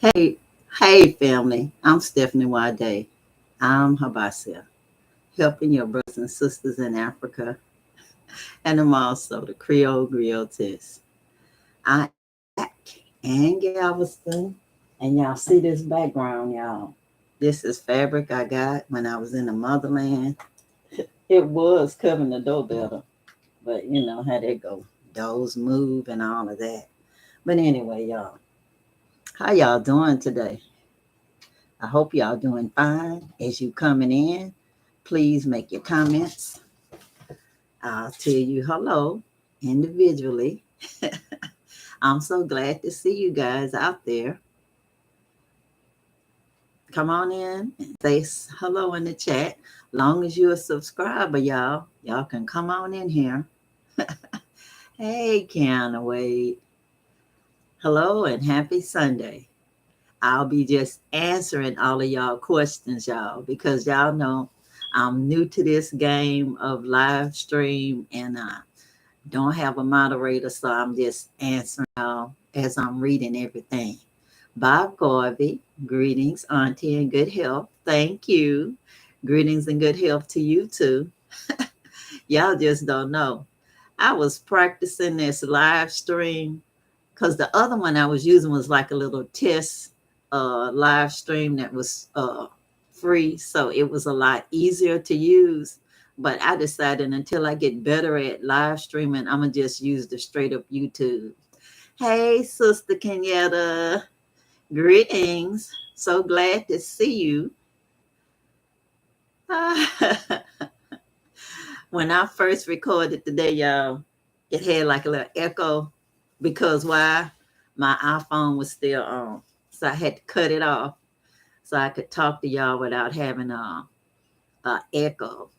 Hey, family. I'm Stephanie Wade. I'm HYBASIA, helping your brothers and sisters in Africa, and I'm also the Creole Griotess. I am back in Galveston, and y'all see this background, y'all. This is fabric I got when I was in the Motherland. It was covering the door better, but you know how they go. Doors move and all of that. But anyway, y'all, how y'all doing today? I hope y'all doing fine. As you coming in, please make your comments. I'll tell you hello individually. I'm so glad to see you guys out there. Come on in and say hello in the chat. Long as you're a subscriber, y'all can come on in here. Hey, Kiana Wade. Hello and happy Sunday. I'll be just answering all of y'all questions, y'all, because y'all know I'm new to this game of live stream and I don't have a moderator, so I'm just answering y'all as I'm reading everything. Bob Garvey, greetings, Auntie, and good health. Thank you. Greetings and good health to you too. Y'all just don't know. I was practicing this live stream because the other one I was using was like a little test live stream that was free, so it was a lot easier to use. But I decided until I get better at live streaming, I'm gonna just use the straight up YouTube. Hey, Sister Kenyatta, greetings. So glad to see you. When I first recorded today, y'all, it had like a little echo because why? My iPhone was still on. So I had to cut it off so I could talk to y'all without having a echo.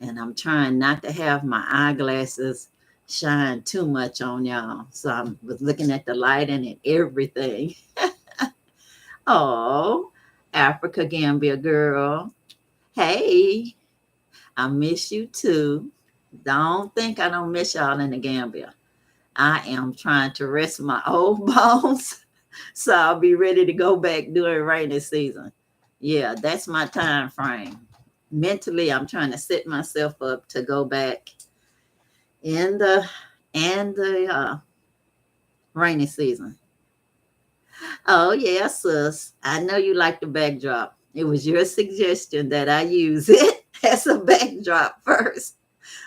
And I'm trying not to have my eyeglasses shine too much on y'all. So I was looking at the lighting and everything. Oh, Africa Gambia girl. Hey, I miss you too. Don't think I don't miss y'all in the Gambia. I am trying to rest my old bones so I'll be ready to go back during rainy season. Yeah, that's my time frame. Mentally, I'm trying to set myself up to go back in the rainy season. Oh yeah, sis. I know you like the backdrop. It was your suggestion that I use it as a backdrop first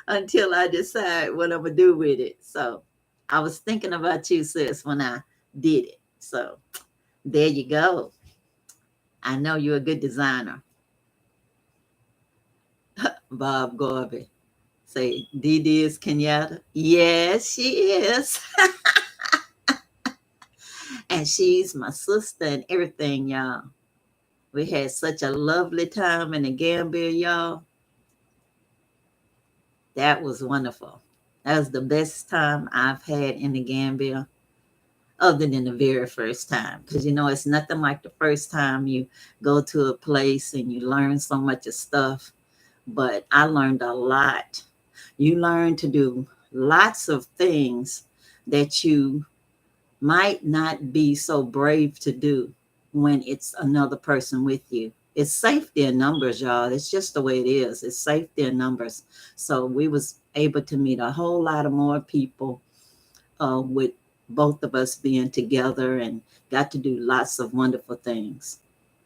until I decide what I'm gonna do with it. So I was thinking about you, sis, when I did it. So there you go. I know you're a good designer. Bob Garvey. Say, Dee is Kenyatta. Yes, she is. And she's my sister and everything, y'all. We had such a lovely time in the Gambia, y'all. That was wonderful. That was the best time I've had in the Gambia, other than the very first time. Because, you know, it's nothing like the first time you go to a place and you learn so much of stuff. But I learned a lot. You learn to do lots of things that you might not be so brave to do when it's another person with you. It's safety in numbers, y'all. It's just the way it is. It's safety in numbers. So we was able to meet a whole lot of more people with both of us being together and got to do lots of wonderful things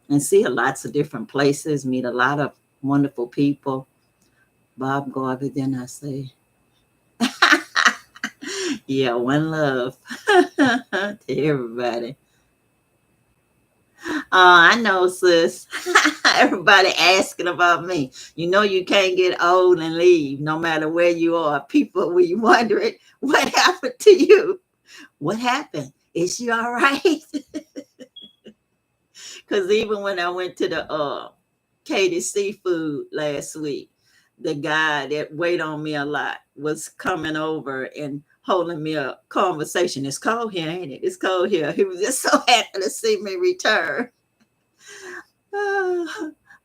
and see lots of different places, meet a lot of wonderful people. Bob Garvey, then I say, yeah, one love to everybody. I know, sis. Everybody asking about me. You know, you can't get old and leave no matter where you are. People will be wondering what happened to you. What happened? Is she all right? Because even when I went to the Katie Seafood last week, the guy that weighed on me a lot was coming over and holding me a conversation. It's cold here, ain't it? It's cold here. He was just so happy to see me return.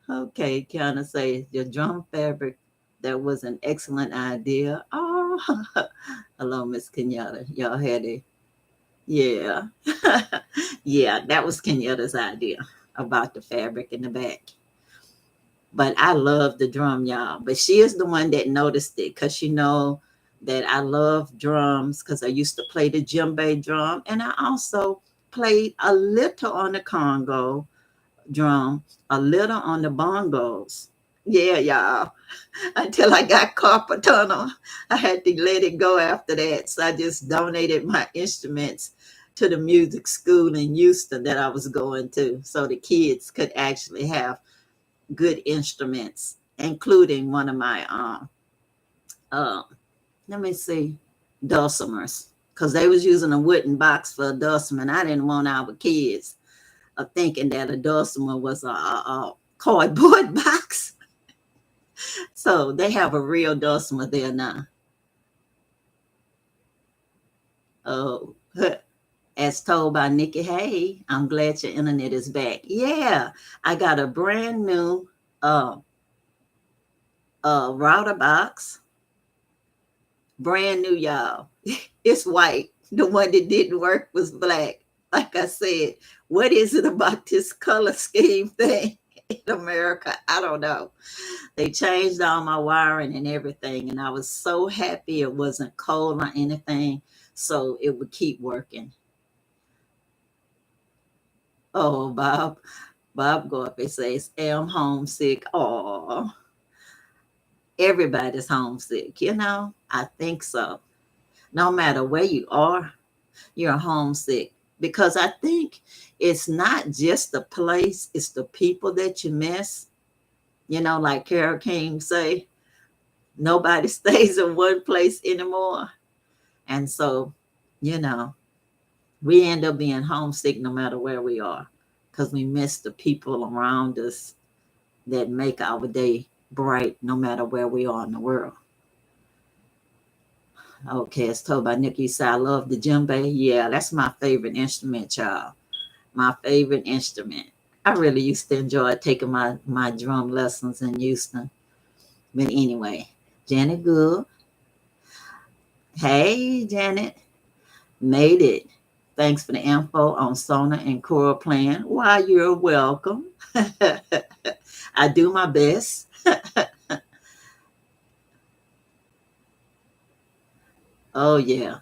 Okay, kind of say your drum fabric. That was an excellent idea. Oh, hello, Miss Kenyatta. Y'all had a Yeah. Yeah, that was Kenyatta's idea about the fabric in the back. But I love the drum, y'all. But she is the one that noticed it because she know that I love drums because I used to play the djembe drum, and I also played a little on the Congo drum, a little on the bongos. Yeah, y'all. Until I got carpal tunnel, I had to let it go after that. So I just donated my instruments to the music school in Houston that I was going to, so the kids could actually have good instruments, including one of my uh, let me see, dulcimers, because they was using a wooden box for a dulcimer, and I didn't want our kids thinking that a dulcimer was a cardboard box. So they have a real dulcimer there now. Oh, as told by Nikki, hey, I'm glad your internet is back. Yeah, I got a brand new uh, router box. Brand new, y'all. It's white. The one that didn't work was black. Like I said, what is it about this color scheme thing in America? I don't know. They changed all my wiring and everything, and I was so happy it wasn't cold or anything, so it would keep working. Oh, Bob Gorpy says, hey, I'm homesick. Oh, everybody's homesick, you know? I think so. No matter where you are, you're homesick. Because I think it's not just the place, it's the people that you miss. You know, like Carol King say, nobody stays in one place anymore. And so, you know, we end up being homesick no matter where we are because we miss the people around us that make our day bright no matter where we are in the world. Okay, it's told by Nikki. So I love the djembe. Yeah, that's my favorite instrument, y'all. My favorite instrument. I really used to enjoy taking my drum lessons in Houston. But anyway, Janet Good. Hey, Janet. Made it. Thanks for the info on Sona and Cora Plan. Why, you're welcome. I do my best. Oh, yeah.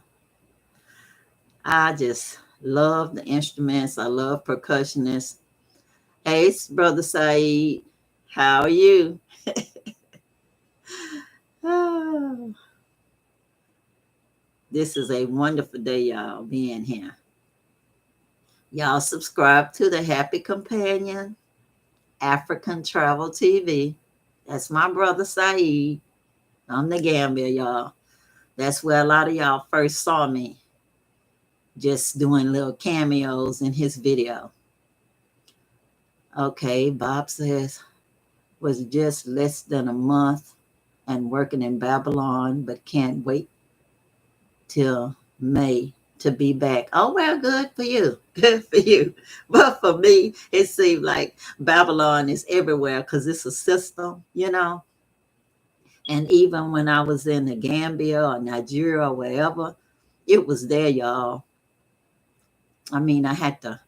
I just love the instruments. I love percussionists. Hey, Brother Saeed. How are you? Oh, this is a wonderful day, y'all, being here. Y'all subscribe to the Happy Companion African Travel TV. That's my brother Saeed. I'm the Gambia, y'all. That's where a lot of y'all first saw me, just doing little cameos in his video. Okay, Bob says, was just less than a month and working in Babylon, but can't wait till May to be back. Oh, well, good for you. Good for you. But for me, it seemed like Babylon is everywhere because it's a system, you know. And even when I was in the Gambia or Nigeria or wherever, it was there, y'all. I mean, I had to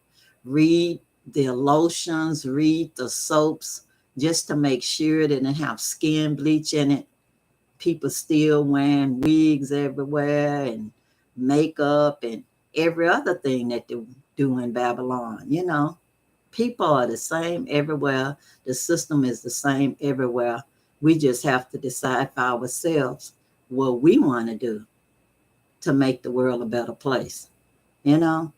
read the lotions, read the soaps, just to make sure it didn't have skin bleach in it. People still wearing wigs everywhere and makeup and every other thing that they do in Babylon, you know. People are the same everywhere. The system is the same everywhere. We just have to decide for ourselves what we want to do to make the world a better place, you know.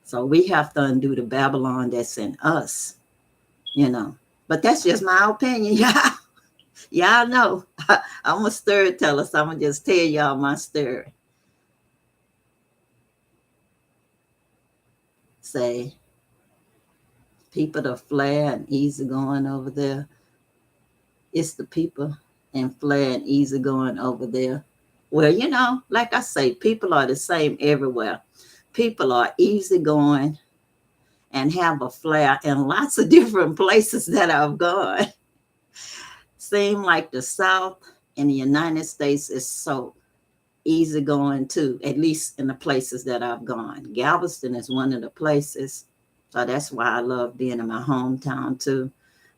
So we have to undo the Babylon that's in us, you know. But that's just my opinion, y'all. Y'all know I'm a storyteller, so I'm gonna just tell y'all my story. Say, people that flare and easy going over there. It's the people and flare and easy going over there. Well, you know, like I say, people are the same everywhere. People are easygoing and have a flair in lots of different places that I've gone. Seem like the South in the United States is so easygoing too, at least in the places that I've gone. Galveston is one of the places, so that's why I love being in my hometown too.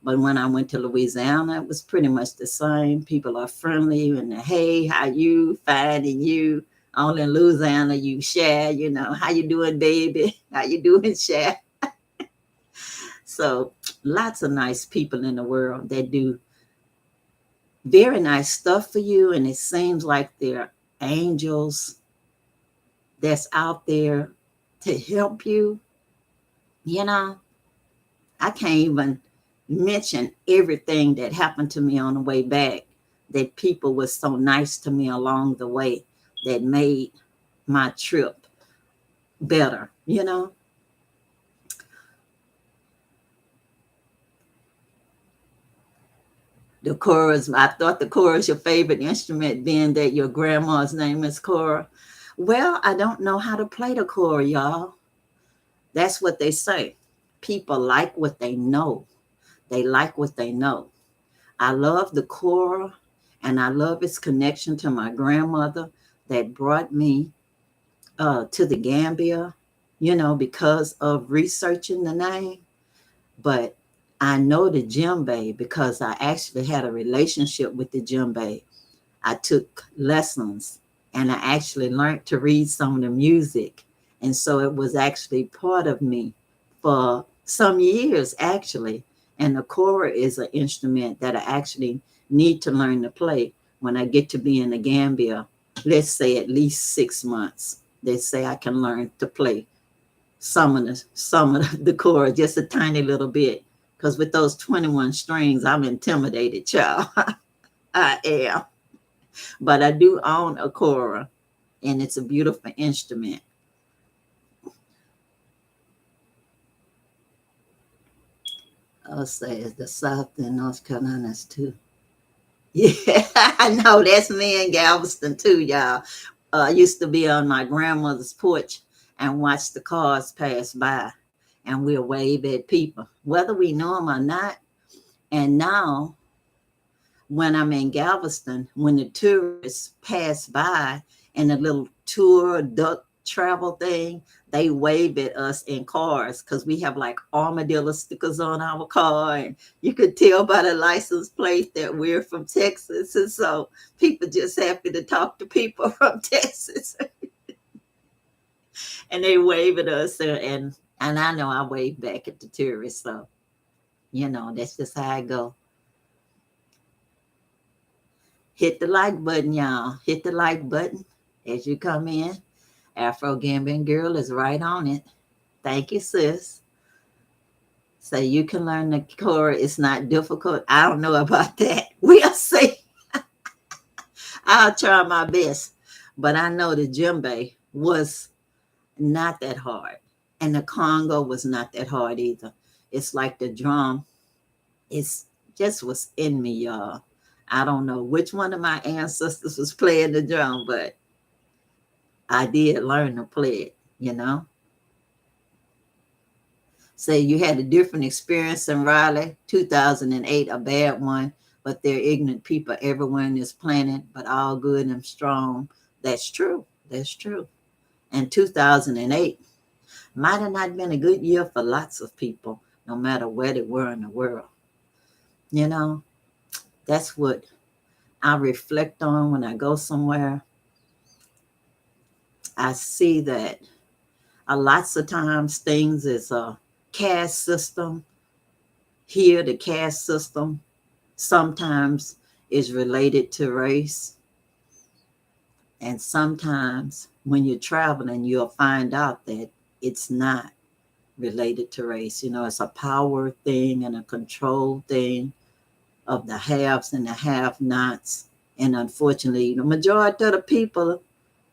But when I went to Louisiana, it was pretty much the same. People are friendly and hey, how you? Fine, and you? Only in Louisiana you share, how you doing, baby? How you doing, share? So lots of nice people in the world that do very nice stuff for you, and it seems like they're angels that's out there to help you. You know, I can't even mention everything that happened to me on the way back, that people were so nice to me along the way that made my trip better. The chorus, I thought the chorus, your favorite instrument, being that your grandma's name is Cora. Well, I don't know how to play the chord, y'all. That's what they say. People like what they know. They like what they know. I love the chord, and I love its connection to my grandmother that brought me to the Gambia, because of researching the name. But I know the djembe because I actually had a relationship with the djembe. I took lessons and I actually learned to read some of the music. And so it was actually part of me for some years, actually. And the kora is an instrument that I actually need to learn to play when I get to be in the Gambia. Let's say at least 6 months. They say I can learn to play some of the chord, just a tiny little bit. Because with those 21 strings, I'm intimidated, child. I am. But I do own a kora, and it's a beautiful instrument. I'll say it's the South and North Carolinas too. Yeah, I know that's me in Galveston too, y'all. I used to be on my grandmother's porch and watch the cars pass by, and we'll wave at people, whether we know them or not. And now, when I'm in Galveston, when the tourists pass by in a little tour duck travel thing, they wave at us in cars because we have like armadillo stickers on our car, and you could tell by the license plate that we're from Texas. And so people just happy to talk to people from Texas, and they wave at us, and I know I wave back at the tourists. So that's just how I go. Hit the like button, y'all. Hit the like button as you come in. Afro Gambian Girl is right on it. Thank you, sis. So you can learn the chord. It's not difficult. I don't know about that. We'll see. I'll try my best. But I know the djembe was not that hard. And the congo was not that hard either. It's like the drum. It's just was in me, y'all. I don't know which one of my ancestors was playing the drum, but I did learn to play it. Say you had a different experience in Raleigh, 2008, a bad one, but they're ignorant people everywhere in this planet, but all good and strong. That's true. That's true. And 2008 might have not been a good year for lots of people, no matter where they were in the world. That's what I reflect on when I go somewhere. I see that lots of times things is a caste system. Here, the caste system sometimes is related to race. And sometimes when you're traveling, you'll find out that it's not related to race. It's a power thing and a control thing of the haves and the have-nots. And unfortunately, the majority of the people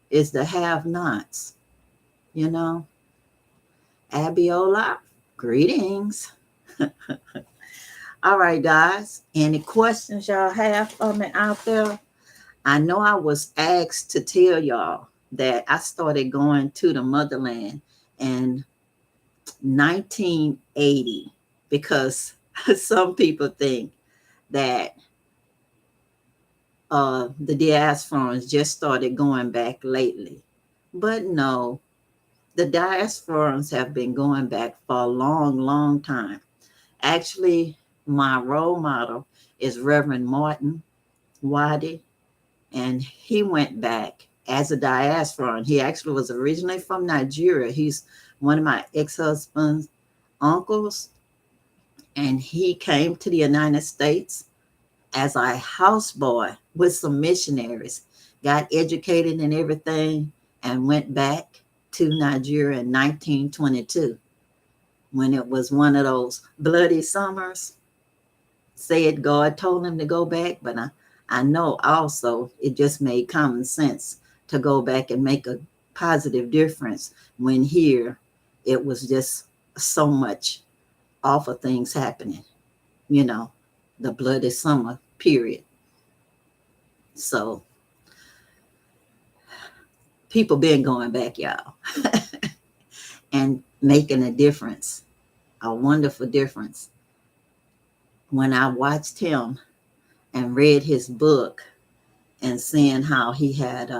is the have-nots. Abiola, greetings. All right, guys. Any questions y'all have for me out there? I know I was asked to tell y'all that I started going to the Motherland in 1980 because some people think that the diasporans just started going back lately. But no, the diasporans have been going back for a long, long time. Actually, my role model is Reverend Martin Wadi, and he went back as a diasporan. He actually was originally from Nigeria. He's one of my ex-husband's uncles, and he came to the United States as a houseboy with some missionaries, got educated and everything, and went back to Nigeria in 1922 when it was one of those bloody summers. Said God told him to go back, but I know also it just made common sense to go back and make a positive difference when here it was just so much awful things happening, you know, the bloody summer period. So people been going back, y'all, and making a difference, a wonderful difference. When I watched him and read his book and seeing how he had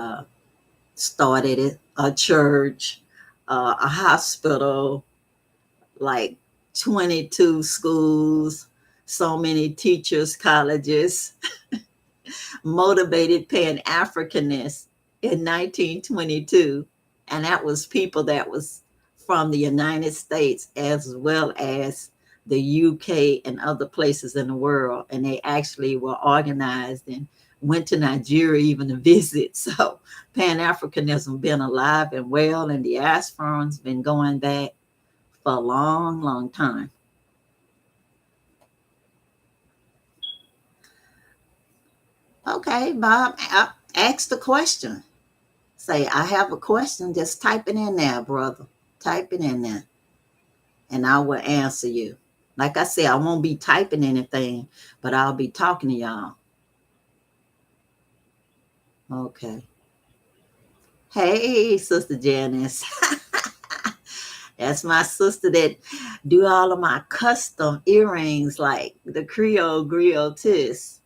started it, a church, a hospital, like 22 schools, so many teachers, colleges, motivated Pan-Africanists in 1922. And that was people that was from the United States as well as the UK and other places in the world. And they actually were organized and went to Nigeria even to visit. So Pan-Africanism been alive and well, and the diasporans been going back for a long, long time. Okay, Bob, ask the question. Say, I have a question. Just type it in there, brother. Type it in there, and I will answer you. Like I said, I won't be typing anything, but I'll be talking to y'all. Okay. Hey, Sister Janice. That's my sister that do all of my custom earrings, like the Creole Griot Tis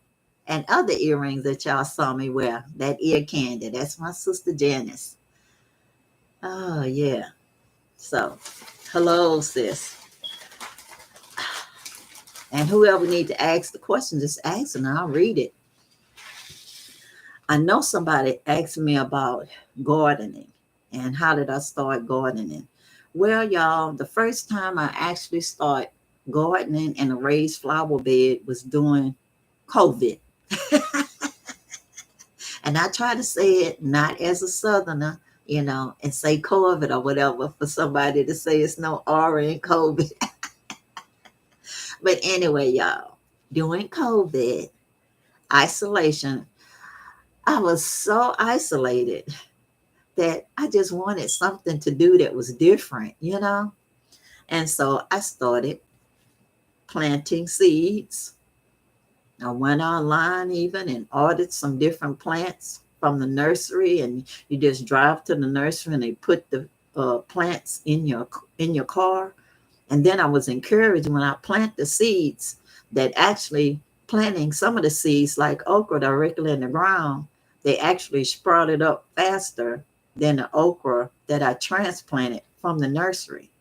and other earrings that y'all saw me wear. That ear candy. That's my sister Janice. Oh, yeah. So, hello, sis. And whoever need to ask the question, just ask and I'll read it. I know somebody asked me about gardening and how did I start gardening. Well, y'all, the first time I actually started gardening in a raised flower bed was during COVID. And I try to say it not as a Southerner, and say COVID or whatever for somebody to say it's no R in COVID. But anyway, y'all, during COVID, isolation, I was so isolated that I just wanted something to do that was different. And so I started planting seeds. I went online even and ordered some different plants from the nursery, and you just drive to the nursery and they put the plants in your car. And then I was encouraged when I plant the seeds that actually planting some of the seeds like okra directly in the ground, they actually sprouted up faster than the okra that I transplanted from the nursery.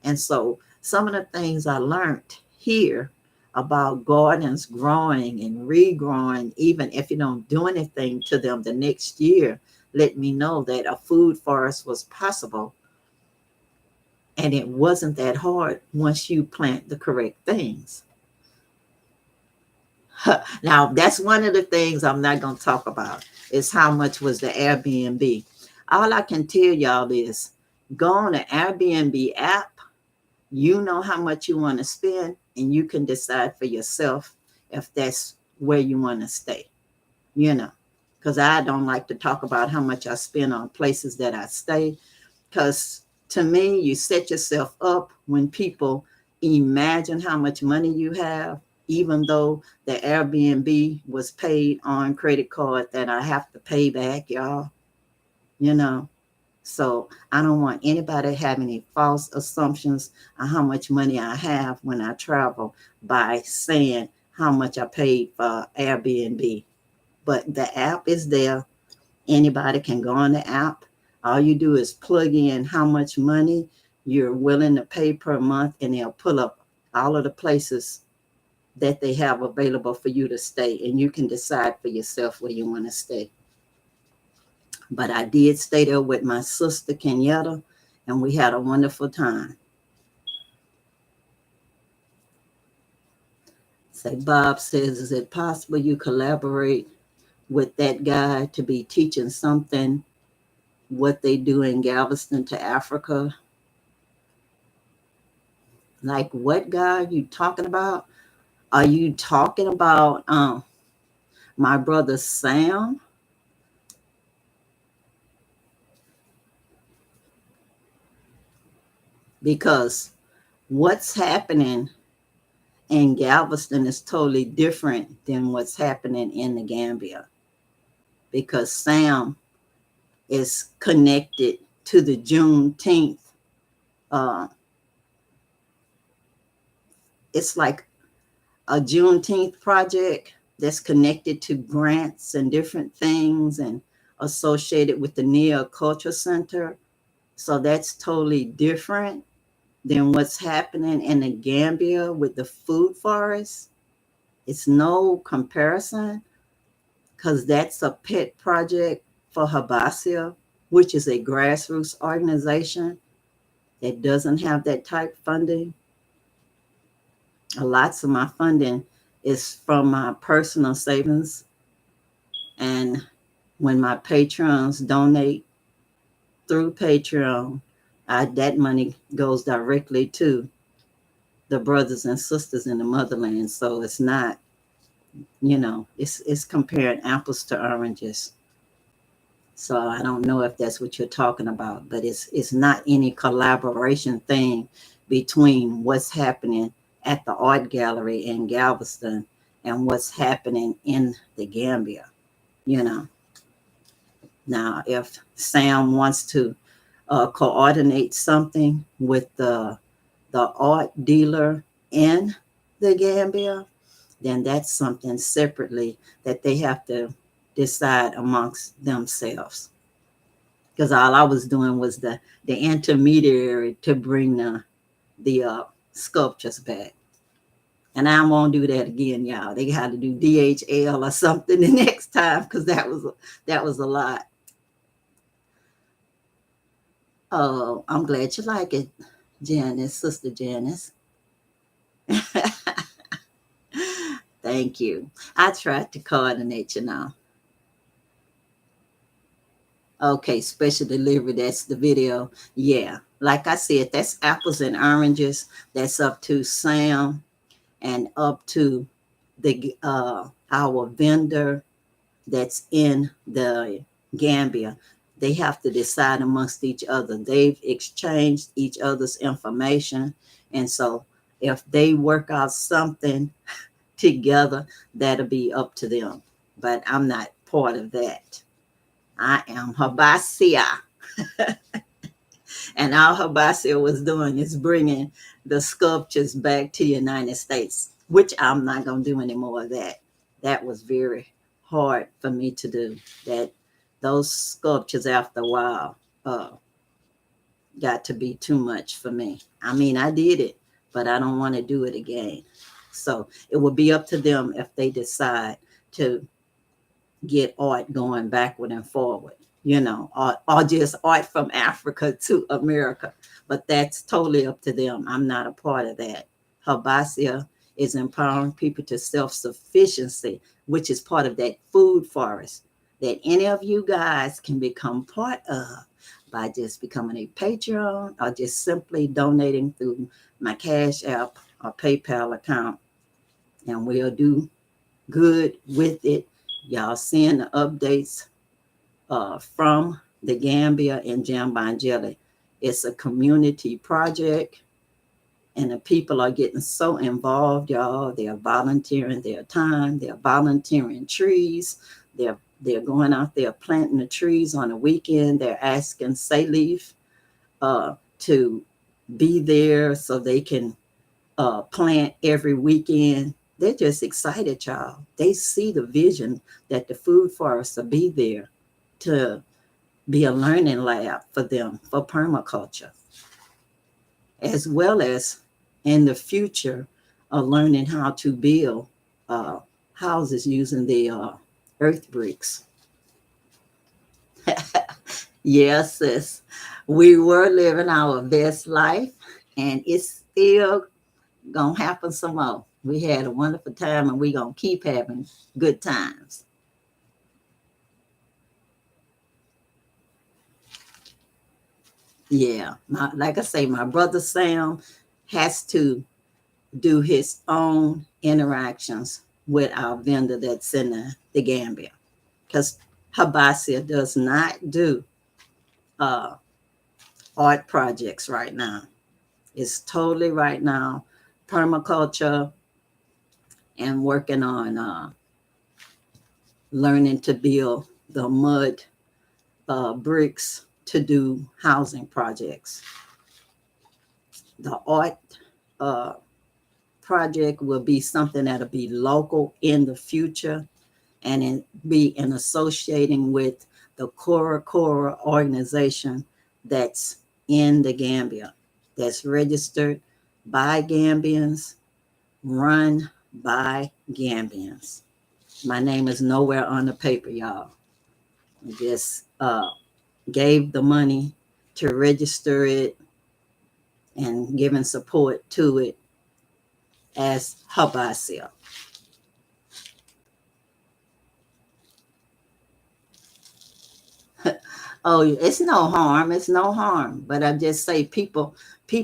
And so some of the things I learned here about gardens growing and regrowing, even if you don't do anything to them the next year, let me know that a food forest was possible. And it wasn't that hard once you plant the correct things. Now, that's one of the things I'm not going to talk about is how much was the Airbnb. All I can tell y'all is go on the Airbnb app. You know how much you want to spend, and you can decide for yourself if that's where you want to stay, because I don't like to talk about how much I spend on places that I stay, because to me, you set yourself up when people imagine how much money you have, even though the Airbnb was paid on credit card that I have to pay back, y'all, So I don't want anybody to have any false assumptions on how much money I have when I travel by saying how much I paid for Airbnb. But the app is there. Anybody can go on the app. All you do is plug in how much money you're willing to pay per month, and they'll pull up all of the places that they have available for you to stay, and you can decide for yourself where you want to stay. But I did stay there with my sister Kenyatta, and we had a wonderful time. Say, Bob says, is it possible you collaborate with that guy to be teaching something, what they do in Galveston to Africa? Like, what guy are you talking about? Are you talking about my brother Sam? Because what's happening in Galveston is totally different than what's happening in the Gambia. Because Sam is connected to the Juneteenth. It's like a Juneteenth project that's connected to grants and different things and associated with the Nia Culture Center. So that's totally different than what's happening in the Gambia with the food forest. It's no comparison, because that's a pet project for HYBASIA, which is a grassroots organization that doesn't have that type funding. Lots of my funding is from my personal savings, and when my patrons donate through Patreon, that money goes directly to the brothers and sisters in the motherland. So it's not, it's comparing apples to oranges. So I don't know if that's what you're talking about, but it's not any collaboration thing between what's happening at the art gallery in Galveston and what's happening in the Gambia. Now, if Sam wants to coordinate something with the art dealer in the Gambia, then that's something separately that they have to decide amongst themselves. Because all I was doing was the intermediary to bring the sculptures back. And I won't do that again, y'all. They had to do DHL or something the next time, because that was a lot. Oh, I'm glad you like it, Janice, Sister Janice. Thank you. I tried to coordinate, Okay, special delivery, that's the video. Yeah, like I said, that's apples and oranges. That's up to Sam and up to the our vendor that's in the Gambia. They have to decide amongst each other. They've exchanged each other's information. And so if they work out something together, that'll be up to them. But I'm not part of that. I am HYBASIA. And all HYBASIA was doing is bringing the sculptures back to the United States, which I'm not going to do any more of that. That was very hard for me to do. Those sculptures, after a while, got to be too much for me. I mean, I did it, but I don't want to do it again. So it will be up to them if they decide to get art going backward and forward, or just art from Africa to America. But that's totally up to them. I'm not a part of that. HYBASIA is empowering people to self-sufficiency, which is part of that food forest that any of you guys can become part of by just becoming a Patreon or just simply donating through my Cash App or PayPal account. And we'll do good with it. Y'all seeing the updates from the Gambia and Jambangeli. It's a community project, and the people are getting so involved, y'all. They're volunteering their time. They're volunteering trees. They're going out there planting the trees on the weekend. They're asking Sayleaf to be there so they can plant every weekend. they're just excited, y'all. They see the vision that the food forests will be there to be a learning lab for them for permaculture, as well as in the future learning how to build houses using the earth bricks. Yes, sis. We were living our best life, and it's still gonna happen some more. We had a wonderful time, and we gonna keep having good times. Yeah, like I say, my brother Sam has to do his own interactions with our vendor that's in the Gambia, because HYBASIA does not do uh, art projects right now. It's totally right now permaculture and working on learning to build the mud bricks to do housing projects. The art uh, project will be something that'll be local in the future, and be in associating with the Cora organization that's in the Gambia, that's registered by Gambians, run by Gambians. My name is nowhere on the paper, y'all. I just gave the money to register it and giving support to it as HYBASIA. Oh, it's no harm. It's no harm. But I just say people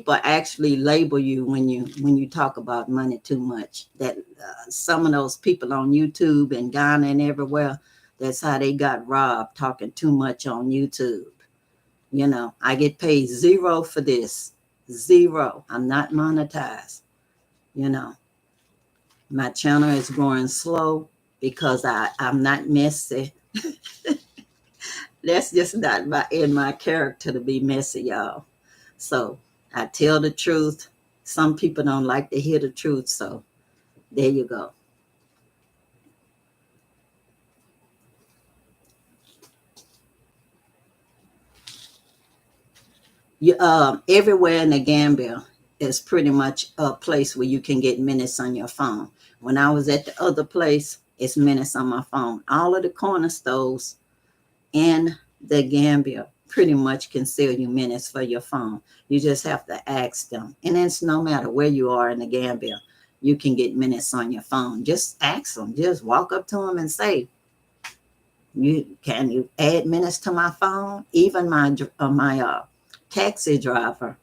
actually label you when you talk about money too much. That some of those people on YouTube and Ghana and everywhere, that's how they got robbed, talking too much on YouTube. You know, I get paid zero for this. Zero. I'm not monetized. You know, my channel is growing slow because I'm not messy. That's just not in my character to be messy, y'all. So I tell the truth. Some people don't like to hear the truth. So there you go. Everywhere in the Gambia is pretty much a place where you can get minutes on your phone. When I was at the other place, it's minutes on my phone. All of the corner stores in the Gambia pretty much can sell you minutes for your phone. You just have to ask them. And it's no matter where you are in the Gambia, you can get minutes on your phone. Just ask them. Just walk up to them and say, you add minutes to my phone? Even my taxi driver,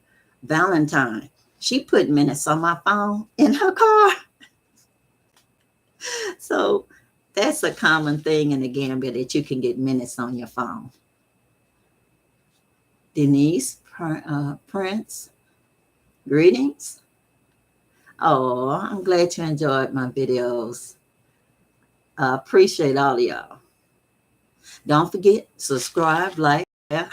Valentine, she put minutes on my phone in her car. So that's a common thing in the Gambia, that you can get minutes on your phone. Denise Prince, greetings. Oh, I'm glad you enjoyed my videos. I appreciate all of y'all. Don't forget, subscribe, like. Yeah.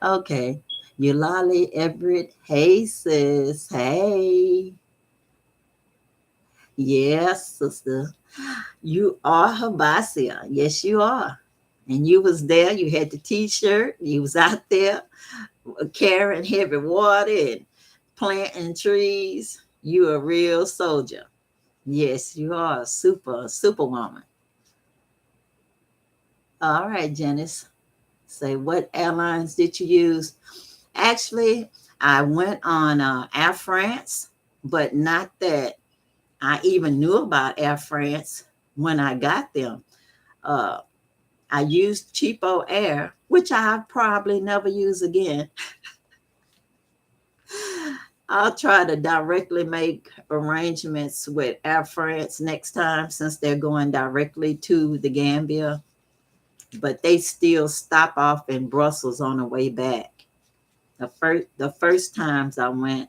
Okay. Eulalie Everett. Hey, sis. Hey. Yes, sister. You are HYBASIA. Yes, you are. And you was there. You had the T-shirt. You was out there carrying heavy water and planting trees. You a real soldier. Yes, you are a superwoman. All right, Janice. Say, what airlines did you use? Actually, I went on Air France, but not that I even knew about Air France when I got them. Uh, I used Cheapo Air, which I probably never use again. I'll try to directly make arrangements with Air France next time, since they're going directly to the Gambia. But they still stop off in Brussels on the way back. The first times I went,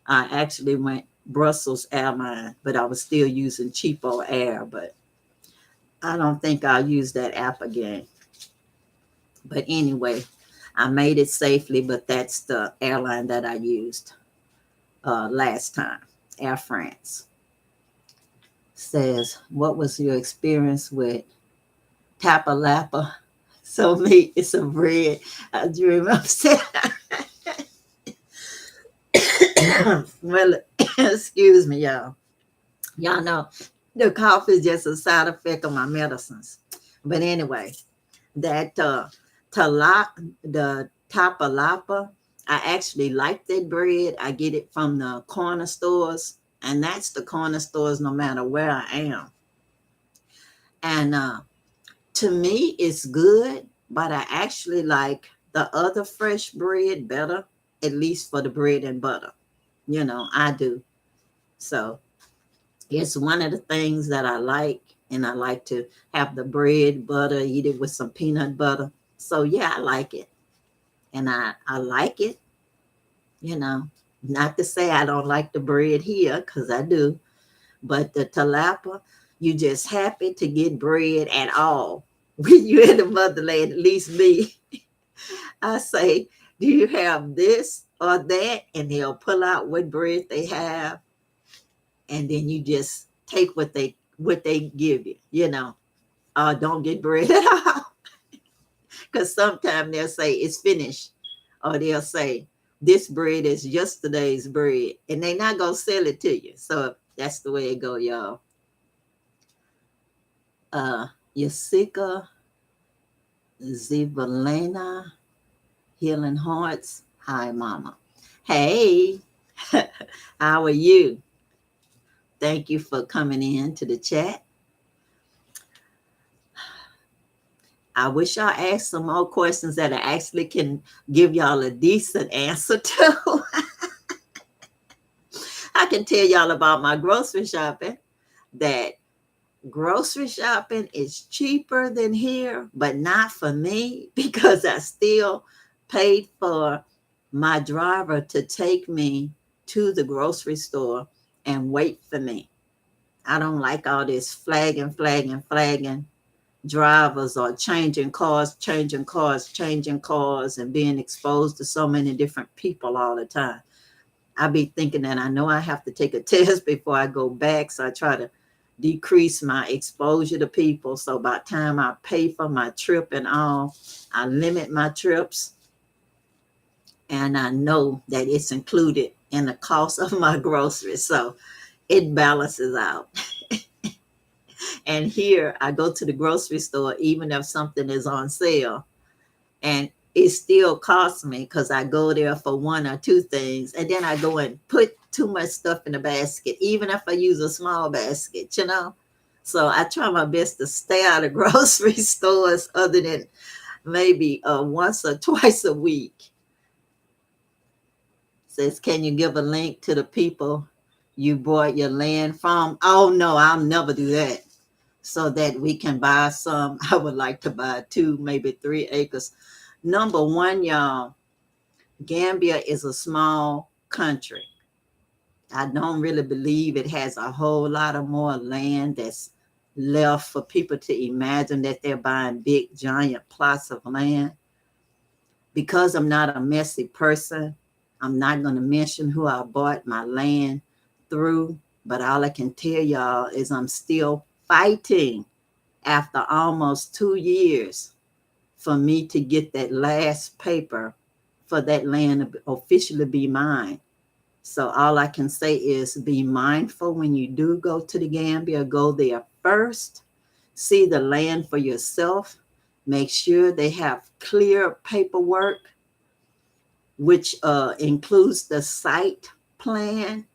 I actually went Brussels Airline, but I was still using Cheapo Air. But I don't think I'll use that app again. But anyway, I made it safely, but that's the airline that I used last time, Air France. says, what was your experience with Tapalapa? So me, it's a bread. I dream of well, excuse me, y'all. Y'all know the cough is just a side effect of my medicines. But anyway, that the Tapalapa, I actually like that bread. I get it from the corner stores, and that's the corner stores no matter where I am. And to me, it's good, but I actually like the other fresh bread better, at least for the bread and butter. I do. So it's one of the things that I like, and I like to have the bread, butter, eat it with some peanut butter. So yeah, I like it. And I like it, you know. Not to say I don't like the bread here, because I do, but the Talapa, you just happy to get bread at all. When you're in the motherland, at least me, I say, do you have this or that? And they'll pull out what bread they have, and then you just take what they give you, don't get bread at all. Because sometimes they'll say it's finished, or they'll say this bread is yesterday's bread, and they're not gonna sell it to you. So that's the way it go, y'all. Yasika Zivalena, Healing Hearts. Hi, Mama. Hey, how are you? Thank you for coming in to the chat. I wish y'all asked some more questions that I actually can give y'all a decent answer to. I can tell y'all about my grocery shopping, that grocery shopping is cheaper than here, but not for me, because I still paid for my driver to take me to the grocery store and wait for me. I don't like all this flagging drivers, or changing cars, and being exposed to so many different people all the time. I be thinking that I know I have to take a test before I go back, so I try to decrease my exposure to people. So by the time I pay for my trip and all, I limit my trips, and I know that it's included in the cost of my groceries, so it balances out. And here I go to the grocery store, even if something is on sale, and it still costs me, because I go there for one or two things, and then I go and put too much stuff in the basket, even if I use a small basket, So I try my best to stay out of grocery stores, other than maybe once or twice a week. Says, can you give a link to the people you bought your land from? Oh no, I'll never do that. So that we can buy some. I would like to buy 2, maybe 3 acres. Number one, y'all, Gambia is a small country. I don't really believe it has a whole lot of more land that's left for people to imagine that they're buying big, giant plots of land. Because I'm not a messy person, I'm not going to mention who I bought my land through, but all I can tell y'all is I'm still fighting after almost 2 years for me to get that last paper for that land to officially be mine. So all I can say is be mindful when you do go to the Gambia. Go there first, see the land for yourself, make sure they have clear paperwork, which includes the site plan.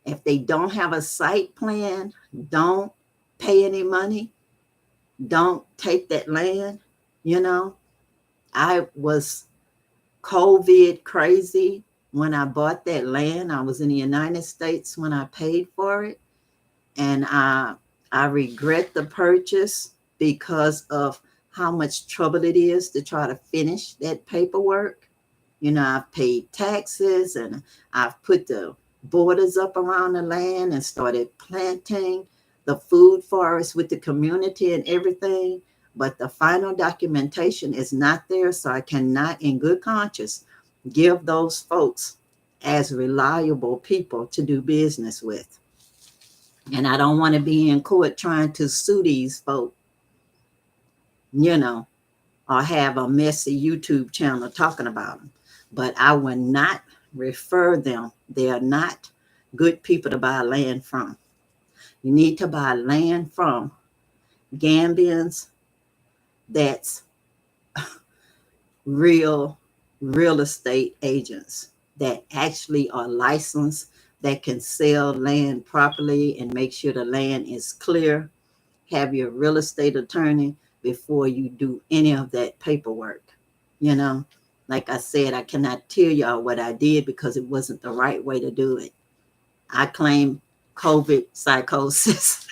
If they don't have a site plan, don't pay any money. Don't take that land. I was COVID crazy when I bought that land. I was in the United States when I paid for it. And I regret the purchase because of how much trouble it is to try to finish that paperwork. I've paid taxes, and I've put the borders up around the land and started planting the food forest with the community and everything. But the final documentation is not there, so I cannot, in good conscience, give those folks as reliable people to do business with. And I don't want to be in court trying to sue these folk, you know, or have a messy YouTube channel talking about them. But I will not refer them. They are not good people to buy land from. You need to buy land from Gambians that's real estate agents that actually are licensed, that can sell land properly and make sure the land is clear. Have your real estate attorney before you do any of that paperwork. You know, like I said, I cannot tell y'all what I did because it wasn't the right way to do it. I claim COVID psychosis.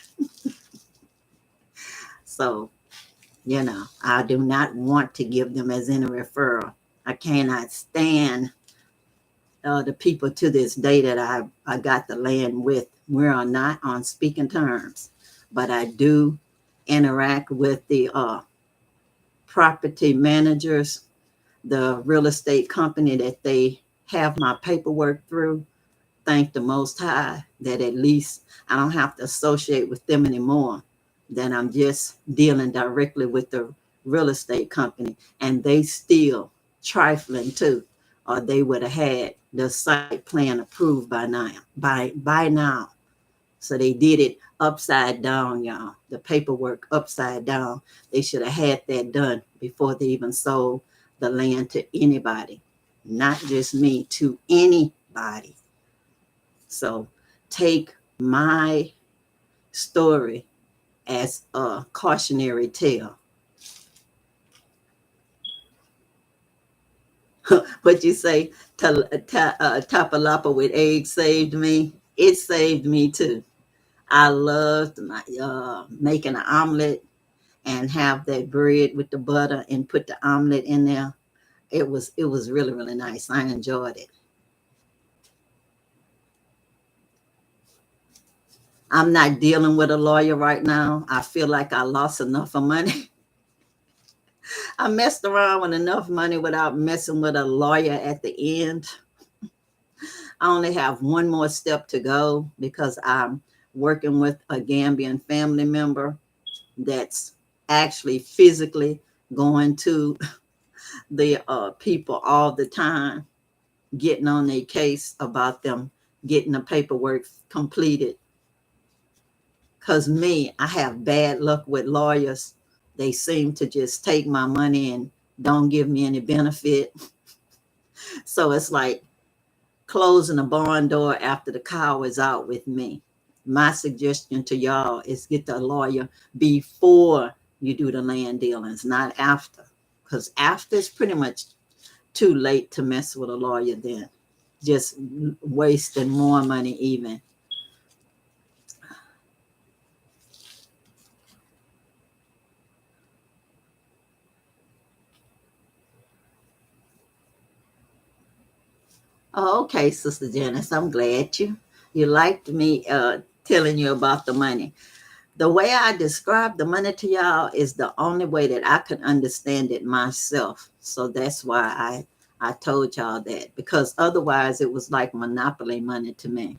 So, you know, I do not want to give them as any referral. I cannot stand the people to this day that I got the land with. We are not on speaking terms, but I do interact with the property managers, the real estate company that they have my paperwork through. Thank the Most High that at least I don't have to associate with them anymore. Then I'm just dealing directly with the real estate company, and they still trifling too, or they would have had the site plan approved by now. By now, so they did it upside down, y'all. The paperwork upside down. They should have had that done before they even sold the land to anybody, not just me, to anybody. So take my story as a cautionary tale. What you say, tapalapa with eggs saved me? It saved me too. I loved my making an omelet and have that bread with the butter and put the omelet in there. It was really nice. I enjoyed it. I'm not dealing with a lawyer right now. I feel like I lost enough of money. I messed around with enough money without messing with a lawyer at the end. I only have one more step to go because I'm working with a Gambian family member that's actually physically going to the people all the time, getting on their case about them getting the paperwork completed. Because me, I have bad luck with lawyers. They seem to just take my money and don't give me any benefit. So it's like closing a barn door after the cow is out with me. My suggestion to y'all is get the lawyer before you do the land dealings, not after. Because after it's pretty much too late to mess with a lawyer then. Just wasting more money even. Oh, okay, Sister Janice, I'm glad you liked me telling you about the money. The way I describe the money to y'all is the only way that I could understand it myself. So that's why I told y'all that, because otherwise it was like monopoly money to me.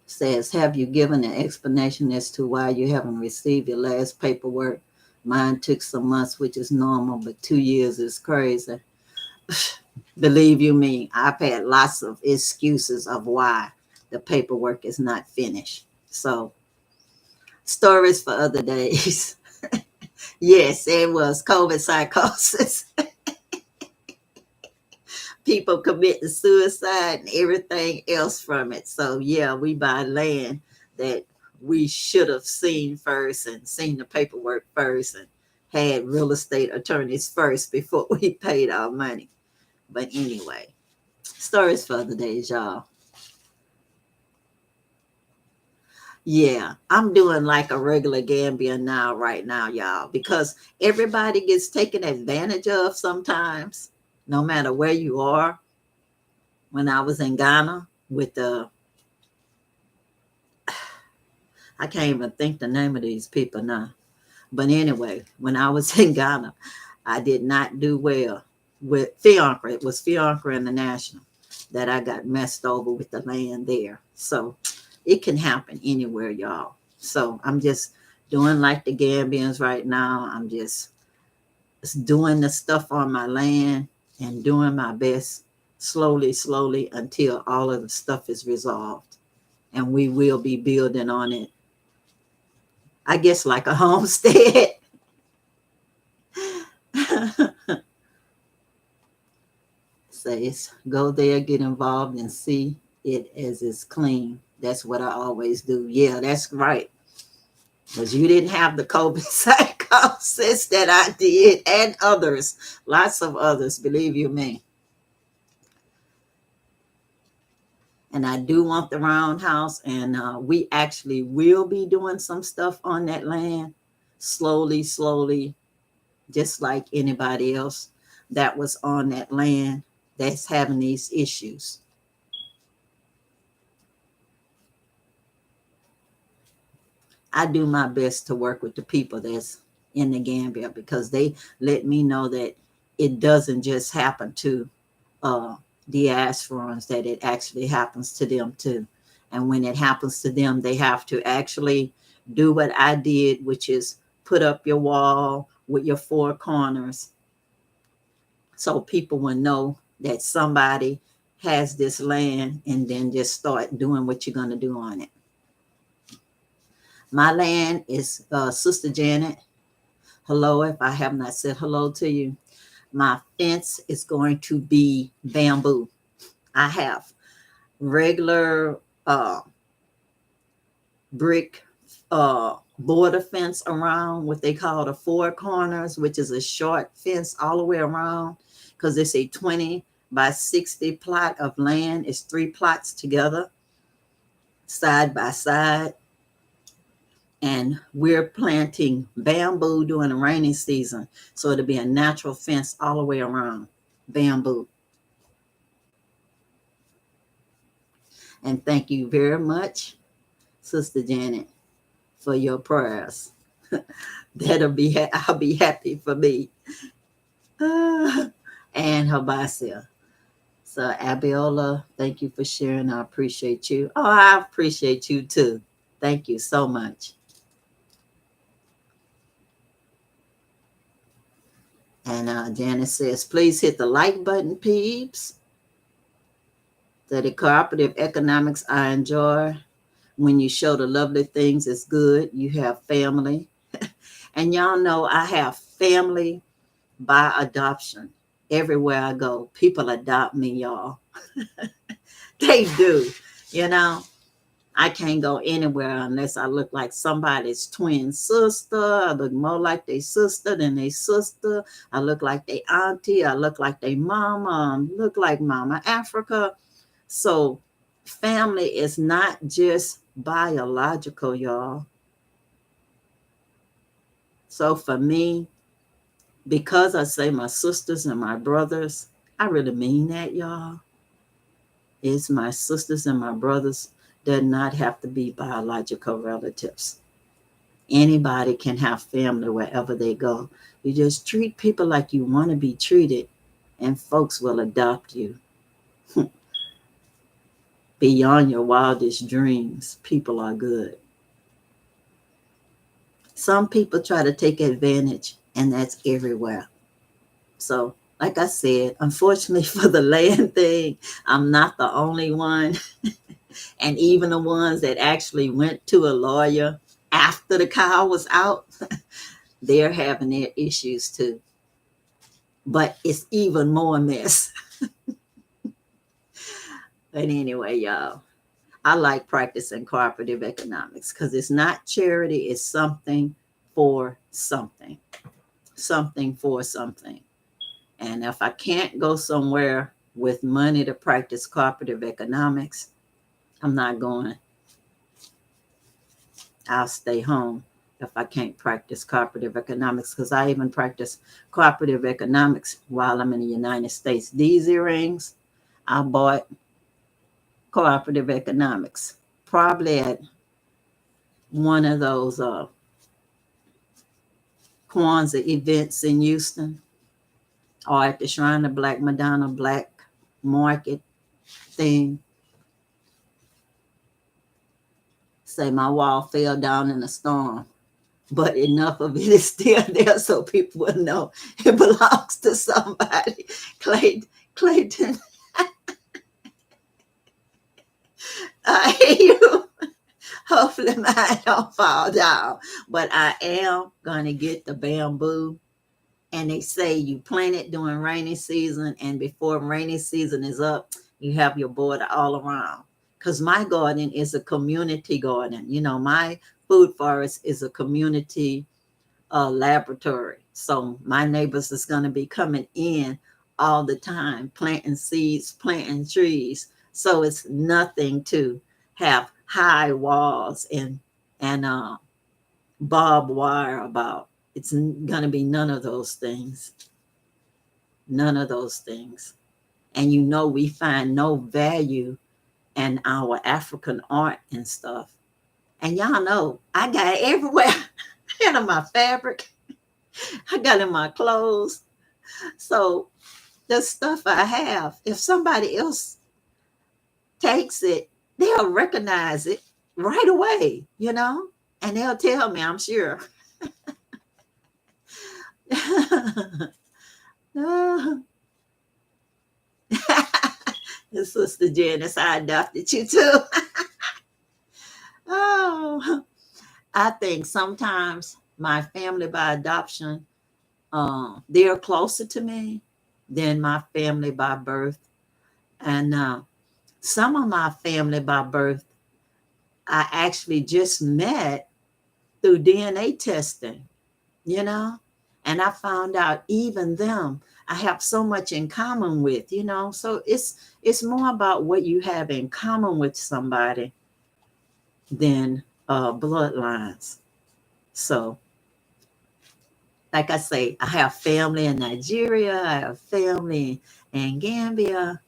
Says, have you given an explanation as to why you haven't received your last paperwork? Mine took some months, which is normal, but 2 years is crazy. Believe you me, I've had lots of excuses of why the paperwork is not finished. So, stories for other days. Yes, it was COVID psychosis. People committing suicide and everything else from it. So, yeah, we buy land that we should have seen first and seen the paperwork first and had real estate attorneys first before we paid our money. But anyway, stories for other days, y'all. Yeah, I'm doing like a regular Gambian now, right now, y'all, because everybody gets taken advantage of sometimes, no matter where you are. When I was in Ghana with I can't even think the name of these people now. But anyway, when I was in Ghana, I did not do well with Fiancre. It was Fiancre International. that I got messed over with the land there. So it can happen anywhere, y'all. So I'm just doing like the Gambians right now. I'm just doing the stuff on my land and doing my best slowly, slowly until all of the stuff is resolved. And we will be building on it, I guess, like a homestead. Says, go there, get involved, and see it as it's clean. That's what I always do. Yeah, that's right. Because you didn't have the COVID psychosis that I did, and others, lots of others, believe you me. And I do want the roundhouse, and we actually will be doing some stuff on that land slowly, slowly, just like anybody else that was on that land that's having these issues. I do my best to work with the people that's in the Gambia because they let me know that it doesn't just happen to diasporans, that it actually happens to them too. And when it happens to them, they have to actually do what I did, which is put up your wall with your four corners so people will know that somebody has this land, and then just start doing what you're going to do on it. My land is Sister Janet. Hello, if I have not said hello to you. My fence is going to be bamboo. I have regular brick border fence around what they call the four corners, which is a short fence all the way around, because it's a 20 by 60 plot of land. It's 3 plots together, side by side. And we're planting bamboo during the rainy season. So it'll be a natural fence all the way around, bamboo. And thank you very much, Sister Janet, for your prayers. I'll be happy for me. And HYBASIA. So Abiola, thank you for sharing. I appreciate you. Oh, I appreciate you too. Thank you so much. And Janice says, please hit the like button, peeps. The cooperative economics I enjoy. When you show the lovely things, it's good. You have family. And y'all know I have family by adoption. Everywhere I go, people adopt me, y'all. They do. You know, I can't go anywhere unless I look like somebody's twin sister. I look more like their sister than their sister. I look like their auntie. I look like their mama. I look like Mama Africa. So family is not just biological, y'all. So for me, because I say my sisters and my brothers, I really mean that, y'all. It's my sisters and my brothers. Does not have to be biological relatives. Anybody can have family wherever they go. You just treat people like you want to be treated, and folks will adopt you. Beyond your wildest dreams, people are good. Some people try to take advantage, and that's everywhere. So, like I said, unfortunately for the land thing, I'm not the only one. And even the ones that actually went to a lawyer after the cow was out, they're having their issues too. But it's even more mess. But anyway, y'all, I like practicing cooperative economics because it's not charity, it's something for something. Something for something. And if I can't go somewhere with money to practice cooperative economics, I'm not going. I'll stay home if I can't practice cooperative economics, because I even practice cooperative economics while I'm in the United States. These earrings, I bought cooperative economics, probably at one of those Kwanzaa events in Houston, or at the Shrine of Black Madonna Black Market thing. Say my wall fell down in a storm, but enough of it is still there so people will know it belongs to somebody. Clayton, I hear you. Hopefully mine don't fall down, but I am going to get the bamboo. And they say you plant it during rainy season, and before rainy season is up, you have your border all around. Because my garden is a community garden. You know, my food forest is a community laboratory. So my neighbors is going to be coming in all the time, planting seeds, planting trees. So it's nothing to have high walls and barbed wire about. It's going to be none of those things. None of those things. And you know, we find no value in our African art and stuff. And y'all know, I got it everywhere. In my fabric, I got in my clothes. So the stuff I have, if somebody else takes it, they'll recognize it right away, you know? And they'll tell me, I'm sure. Sister Janice, I adopted you too. Oh, I think sometimes my family by adoption, they're closer to me than my family by birth. And some of my family by birth, I actually just met through DNA testing, you know? And I found out even them, I have so much in common with, you know? So it's more about what you have in common with somebody than bloodlines. So, like I say, I have family in Nigeria, I have family in Gambia.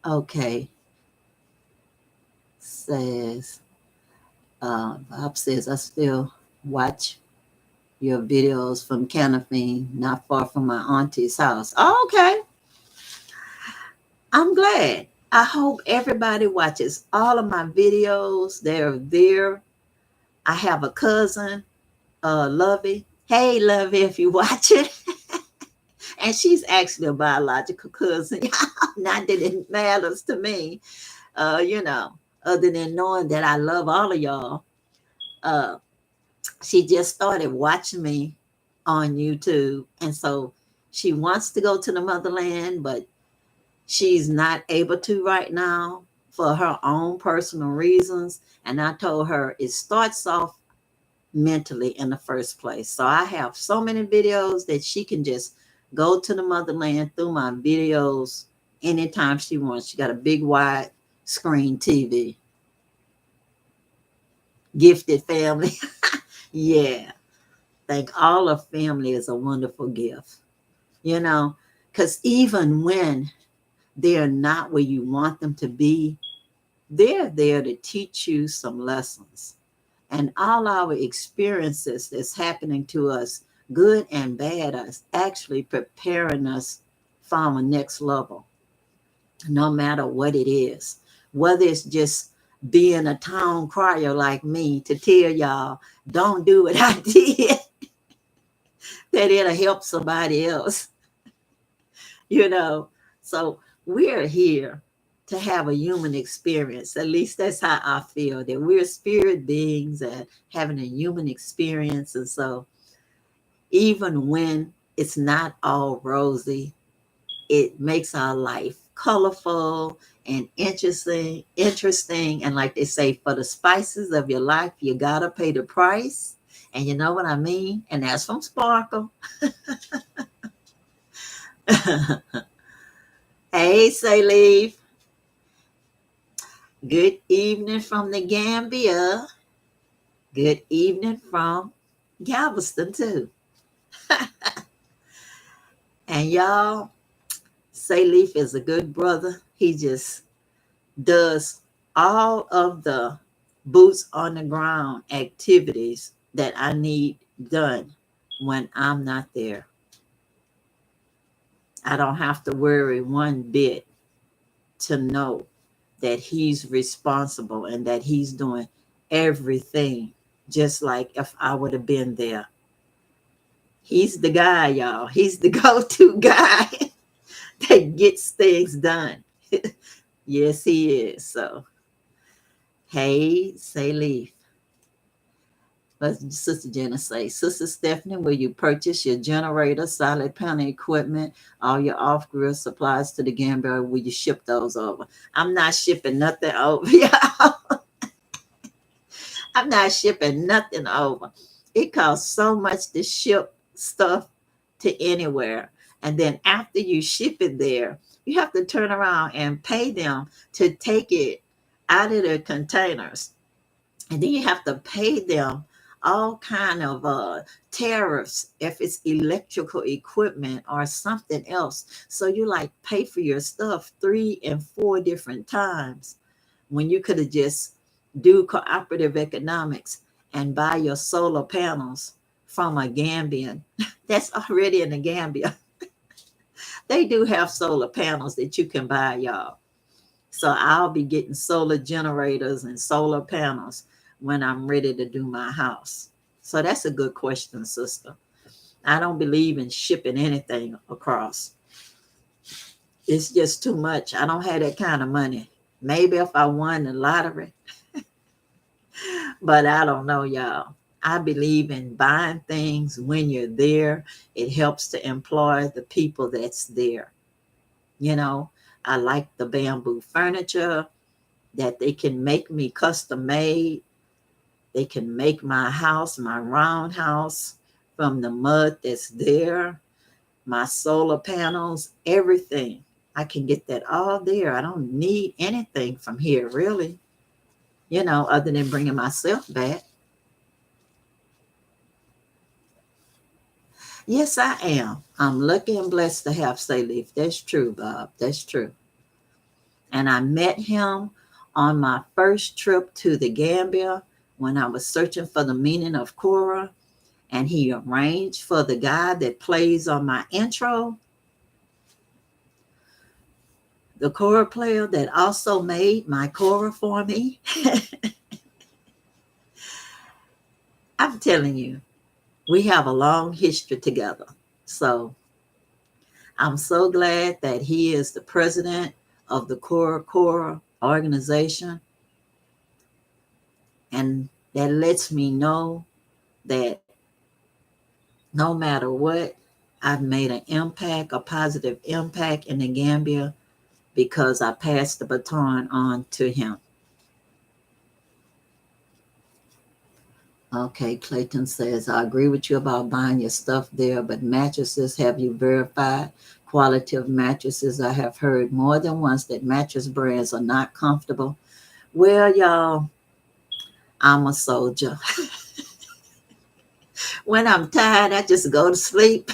Okay. Says, Bob says, I still watch your videos from Canafine, not far from my auntie's house. Oh, okay. I'm glad. I hope everybody watches all of my videos. They're there. I have a cousin, Lovey. Hey, Lovey, if you watch it. And she's actually a biological cousin. Not that it matters to me, you know, other than knowing that I love all of y'all. She just started watching me on YouTube. And so she wants to go to the motherland, but she's not able to right now for her own personal reasons. And I told her it starts off mentally in the first place. So I have so many videos that she can just go to the motherland through my videos anytime she wants. She got a big wide screen TV. Gifted family. Yeah. Think all of family is a wonderful gift, you know, because even when they're not where you want them to be, they're there to teach you some lessons. And all our experiences that's happening to us, good and bad, is actually preparing us for our next level, no matter what it is. Whether it's just being a town crier like me to tell y'all, don't do what I did, that it'll help somebody else, you know. So we're here to have a human experience. At least that's how I feel, that we're spirit beings and having a human experience. And so even when it's not all rosy, it makes our life colorful and interesting. And like they say, for the spices of your life, you gotta pay the price. And you know what I mean? And that's from Sparkle. Hey, Say Leaf. Good evening from the Gambia. Good evening from Galveston, too. And y'all, Say Leaf is a good brother. He just does all of the boots on the ground activities that I need done when I'm not there. I don't have to worry one bit to know that he's responsible and that he's doing everything just like if I would have been there. He's the guy, y'all. He's the go-to guy that gets things done. Yes, he is. So, hey, say leaf. But Sister Jenna say, Sister Stephanie, will you purchase your generator, solid panel equipment, all your off-grid supplies to the Gambia? Will you ship those over? I'm not shipping nothing over, y'all. I'm not shipping nothing over. It costs so much to ship stuff to anywhere. And then after you ship it there, you have to turn around and pay them to take it out of the containers. And then you have to pay them all kind of tariffs if it's electrical equipment or something else. So you like pay for your stuff 3 and 4 different times when you could have just do cooperative economics and buy your solar panels from a Gambian that's already in the Gambia. They do have solar panels that you can buy, y'all. So I'll be getting solar generators and solar panels when I'm ready to do my house. So that's a good question, sister. I don't believe in shipping anything across. It's just too much. I don't have that kind of money. Maybe if I won the lottery, but I don't know, y'all. I believe in buying things when you're there. It helps to employ the people that's there. You know, I like the bamboo furniture that they can make me custom made. They can make my house, my roundhouse from the mud that's there, my solar panels, everything. I can get that all there. I don't need anything from here, really, other than bringing myself back. Yes, I am. I'm lucky and blessed to have Salif. That's true, Bob. That's true. And I met him on my first trip to the Gambia when I was searching for the meaning of Korah. And he arranged for the guy that plays on my intro, the Korah player that also made my Korah for me. I'm telling you, we have a long history together. So I'm so glad that he is the president of the Korah organization. And that lets me know that no matter what, I've made an impact, a positive impact in the Gambia because I passed the baton on to him. Okay, Clayton says, I agree with you about buying your stuff there, but mattresses, have you verified quality of mattresses? I have heard more than once that mattress brands are not comfortable. Well, y'all, I'm a soldier. When I'm tired, I just go to sleep.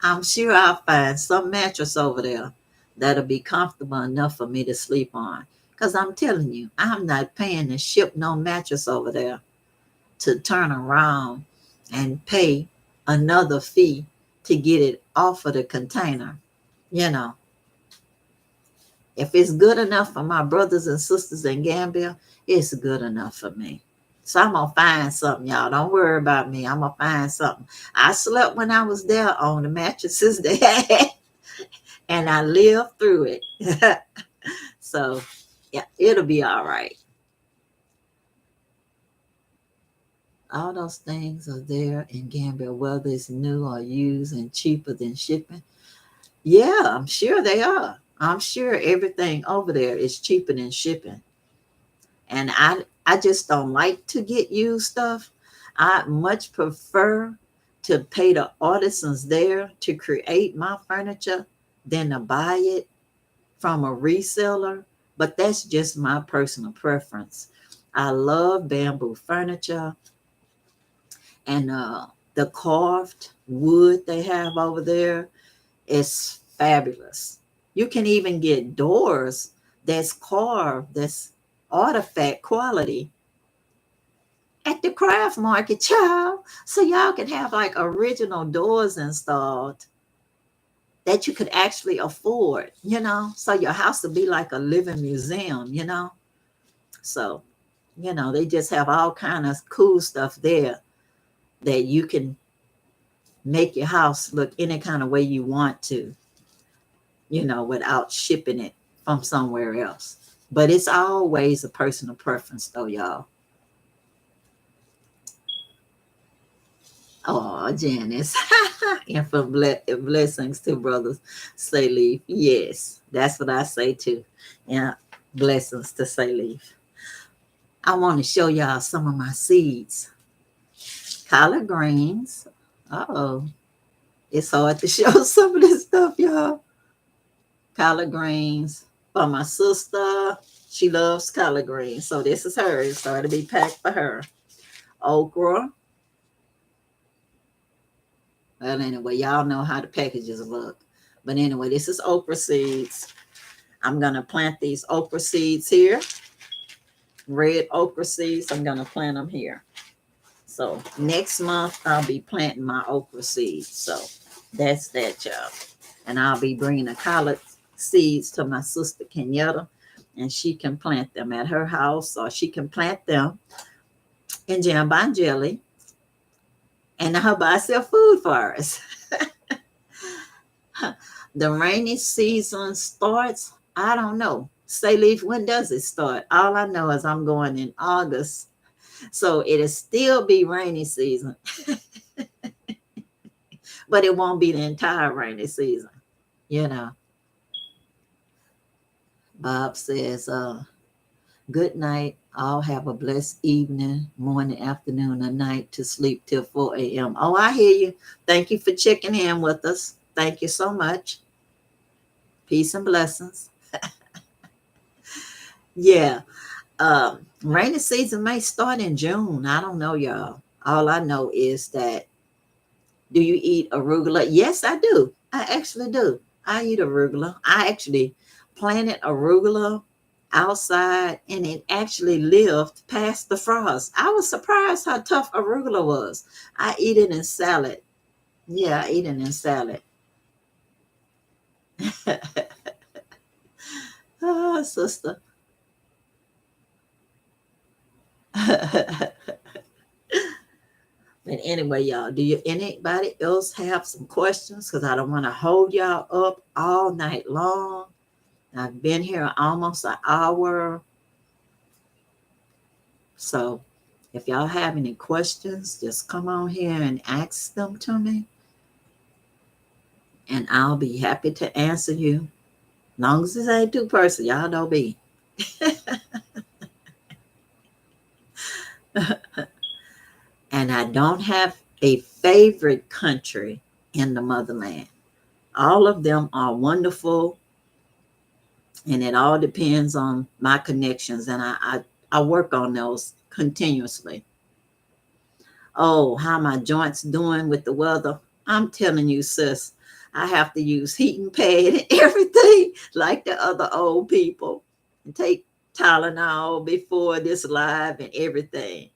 I'm sure I'll find some mattress over there that'll be comfortable enough for me to sleep on. Because I'm telling you, I'm not paying to ship no mattress over there to turn around and pay another fee to get it off of the container. If it's good enough for my brothers and sisters in Gambia, it's good enough for me. So I'm going to find something, y'all. Don't worry about me. I'm going to find something. I slept when I was there on the mattresses they had, and I lived through it. So, yeah, it'll be all right. All those things are there in Gambia, whether it's new or used and cheaper than shipping. Yeah, I'm sure they are. I'm sure everything over there is cheaper than shipping. And I just don't like to get used stuff. I much prefer to pay the artisans there to create my furniture than to buy it from a reseller. But that's just my personal preference. I love bamboo furniture and the carved wood they have over there is fabulous. You can even get doors that's carved, that's artifact quality at the craft market, child. So y'all can have like original doors installed that you could actually afford, so your house would be like a living museum. So, they just have all kind of cool stuff there that you can make your house look any kind of way you want to, without shipping it from somewhere else. But it's always a personal preference, though, y'all. Oh, Janice. And for blessings to brothers, say leaf. Yes, that's what I say too. Yeah, blessings to say leaf. I want to show y'all some of my seeds. Collard greens. Uh-oh. It's hard to show some of this stuff, y'all. Collard greens for my sister. She loves collard greens. So this is hers. So it'll be packed for her. Okra. Well, anyway, y'all know how the packages look. But anyway, this is okra seeds. I'm going to plant these okra seeds here. Red okra seeds. I'm going to plant them here. So next month, I'll be planting my okra seeds. So that's that, y'all. And I'll be bringing the collard seeds to my sister Kenyatta. And she can plant them at her house, or she can plant them in jam jelly. And I'll buy some food for us. The rainy season starts, I don't know. Say leaf, when does it start? All I know is I'm going in August. So it'll still be rainy season. But it won't be the entire rainy season. Bob says, good night. I'll have a blessed evening, morning, afternoon, or night to sleep till 4 a.m. Oh, I hear you. Thank you for checking in with us. Thank you so much. Peace and blessings. Yeah. Rainy season may start in June. I don't know, y'all. All I know is that, do you eat arugula? Yes, I do. I actually do. I eat arugula. I actually planted arugula outside, and it actually lived past the frost. I was surprised how tough arugula was. I eat it in salad. Yeah, I eat it in salad. Oh, sister. But anyway, y'all, do anybody else have some questions? Because I don't want to hold y'all up all night long. I've been here almost an hour. So if y'all have any questions, just come on here and ask them to me. And I'll be happy to answer you. Long as it ain't too personal, y'all know me. And I don't have a favorite country in the motherland. All of them are wonderful. And it all depends on my connections. And I work on those continuously. Oh, how my joints doing with the weather? I'm telling you, sis, I have to use heating pad and everything like the other old people, and take Tylenol before this live and everything.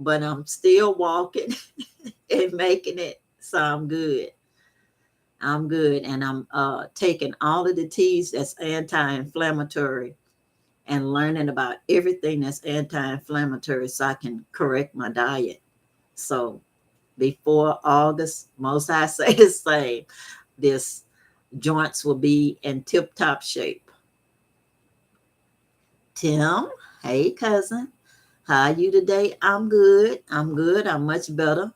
But I'm still walking and making it. So I'm good. I'm good. And I'm taking all of the teas that's anti-inflammatory and learning about everything that's anti-inflammatory so I can correct my diet. So before August, most I say the same, this joints will be in tip-top shape. Tim, hey cousin, how are you today? I'm good. I'm good. I'm much better.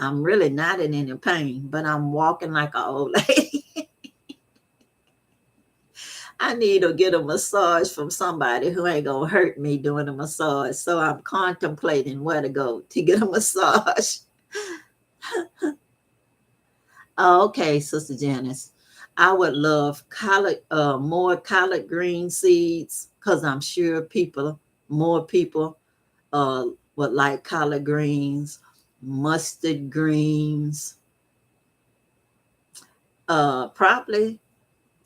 I'm really not in any pain, but I'm walking like an old lady. I need to get a massage from somebody who ain't gonna hurt me doing a massage. So I'm contemplating where to go to get a massage. Okay, Sister Janice. I would love more collard green seeds, because I'm sure more people would like collard greens, mustard greens, probably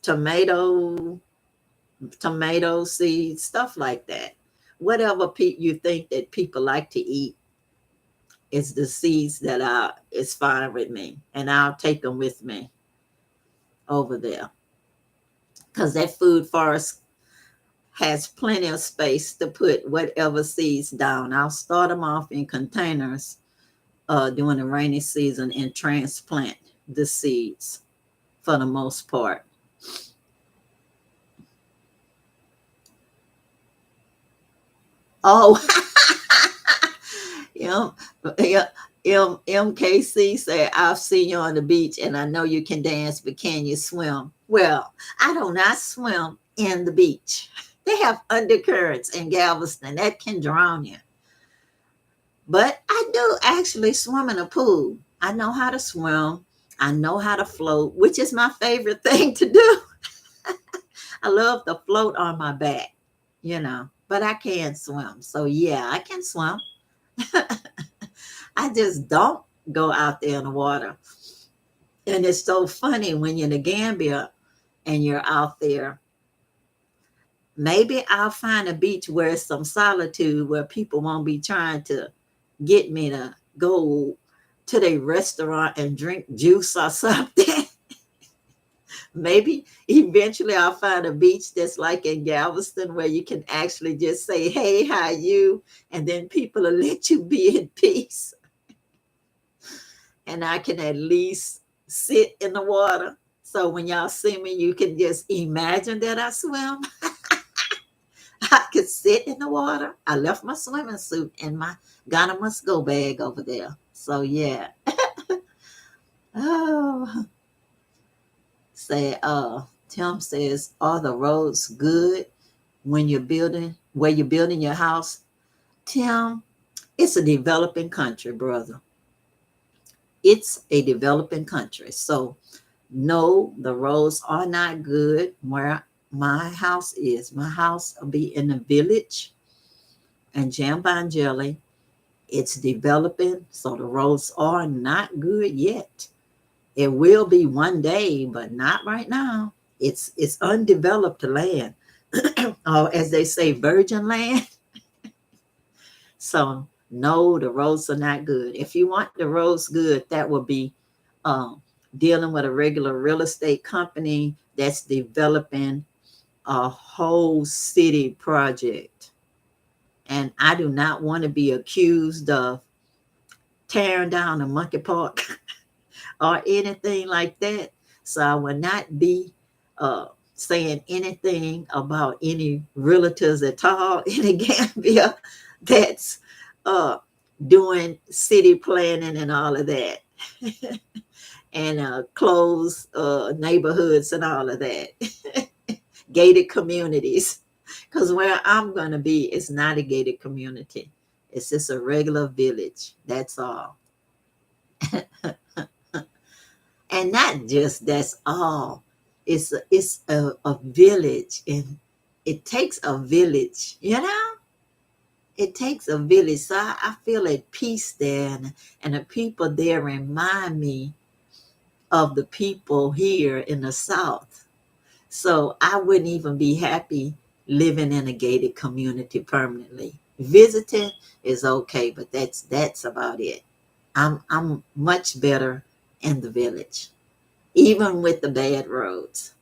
tomato seeds, stuff like that. Whatever you think that people like to eat is the seeds that is fine with me, and I'll take them with me. over there, because that food forest has plenty of space to put whatever seeds down. I'll start them off in containers during the rainy season and transplant the seeds for the most part. Oh, yeah, yeah. MKC said, I've seen you on the beach and I know you can dance, but can you swim? Well, I do not swim in the beach. They have undercurrents in Galveston that can drown you. But I do actually swim in a pool. I know how to swim. I know how to float, which is my favorite thing to do. I love to float on my back, but I can swim. So, yeah, I can swim. I just don't go out there in the water. And it's so funny when you're in the Gambia and you're out there. Maybe I'll find a beach where it's some solitude, where people won't be trying to get me to go to the restaurant and drink juice or something. Maybe eventually I'll find a beach that's like in Galveston where you can actually just say, hey, how you? And then people will let you be in peace. And I can at least sit in the water. So when y'all see me, you can just imagine that I swim. I could sit in the water. I left my swimming suit and my Ghana must go bag over there. So yeah. Oh, Tim says, are the roads good when you're building, where you're building your house? Tim, it's a developing country, brother. It's a developing country. So no, the roads are not good where my house is. My house will be in the village and Jambanjelly. It's developing, so the roads are not good yet. It will be one day, but not right now. It's undeveloped land, or as they say, virgin land. So no, the roads are not good. If you want the roads good, that will be dealing with a regular real estate company that's developing a whole city project. And I do not want to be accused of tearing down a monkey park or anything like that. So I will not be saying anything about any realtors at all in the Gambia that's doing city planning and all of that. And closed neighborhoods and all of that. Gated communities. Because where I'm going to be is not a gated community. It's just a regular village. That's all. And not just that's all. It's a village. And it takes a village, It takes a village. So I feel at peace there. And the people there remind me of the people here in the South. So I wouldn't even be happy living in a gated community permanently. Visiting is okay, but that's about it. I'm much better in the village, even with the bad roads.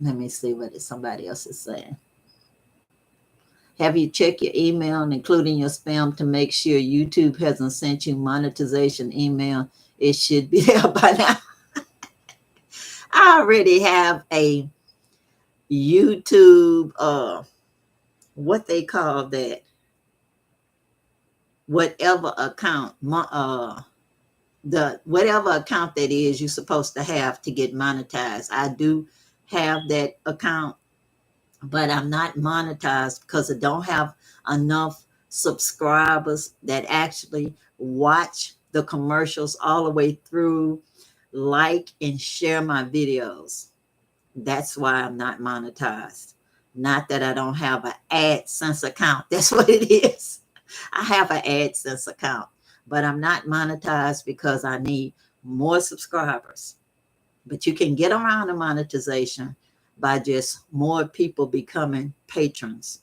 Let me see what somebody else is saying. Have you checked your email, including your spam, to make sure YouTube hasn't sent you monetization email? It should be there by now. I already have a YouTube, what they call that, whatever account, the whatever account that is you're supposed to have to get monetized. I do have that account, but I'm not monetized because I don't have enough subscribers that actually watch the commercials all the way through, like and share my videos. That's why I'm not monetized. Not that I don't have an AdSense account. That's what it is. I have an AdSense account, but I'm not monetized because I need more subscribers. But you can get around the monetization by just more people becoming patrons.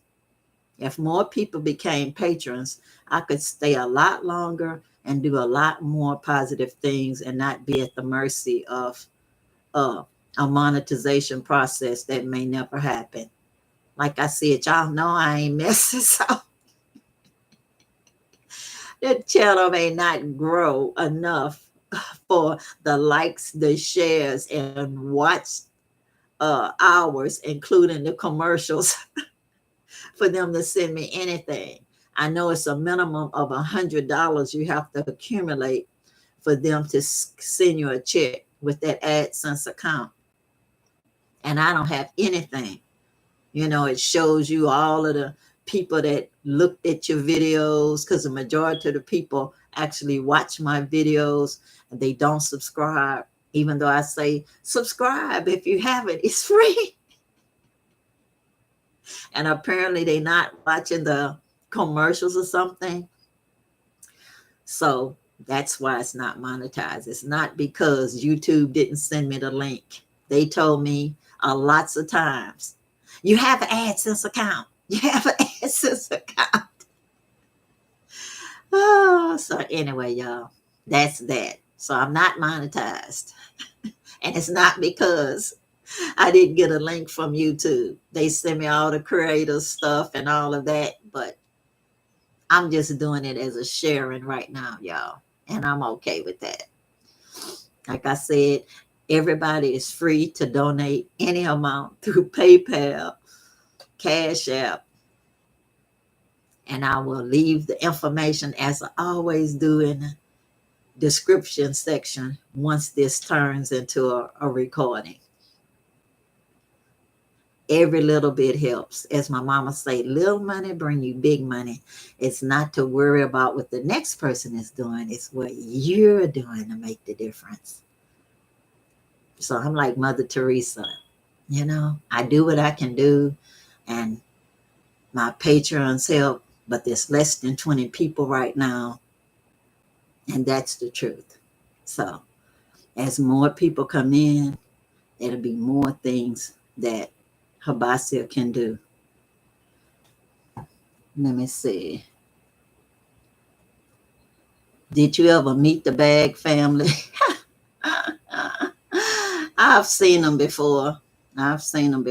If more people became patrons, I could stay a lot longer and do a lot more positive things and not be at the mercy of a monetization process that may never happen. Like I said, y'all know I ain't messing, so the channel may not grow enough for the likes, the shares, and watch hours, including the commercials, for them to send me anything. I know it's a minimum of $100 you have to accumulate for them to send you a check with that AdSense account. And I don't have anything. You know, it shows you all of the people that looked at your videos, because the majority of the people actually watch my videos and they don't subscribe, even though I say subscribe if you haven't, it's free. And apparently they're not watching the commercials or something. So that's why it's not monetized. It's not because YouTube didn't send me the link. They told me lots of times, you have an AdSense account. You have an AdSense account. Oh, so anyway, y'all, that's that. So I'm not monetized. And it's not because I didn't get a link from YouTube. They send me all the creative stuff and all of that, but I'm just doing it as a sharing right now, y'all. And I'm okay with that. Like I said, everybody is free to donate any amount through PayPal, Cash App. And I will leave the information, as I always do, in the description section once this turns into a recording. Every little bit helps. As my mama say, little money bring you big money. It's not to worry about what the next person is doing. It's what you're doing to make the difference. So I'm like Mother Teresa. You know, I do what I can do, and my patrons help, but there's less than 20 people right now, and that's the truth. So as more people come in, there'll be more things that HYBASIA can do. Let me see. Did you ever meet the Bag family? I've seen them before. Enough said.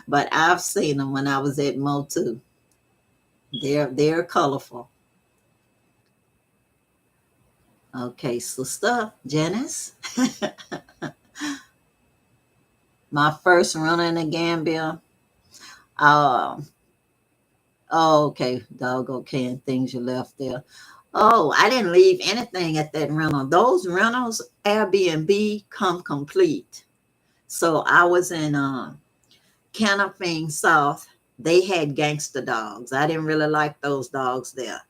But I've seen them when I was at Motu. They're colorful. Okay, sister Janice. My first runner in the Gambia. Oh, okay. Doggo can things you left there. Oh, I didn't leave anything at that rental. Those rentals, Airbnb, come complete. So I was in Canafing South. They had gangster dogs. I didn't really like those dogs there.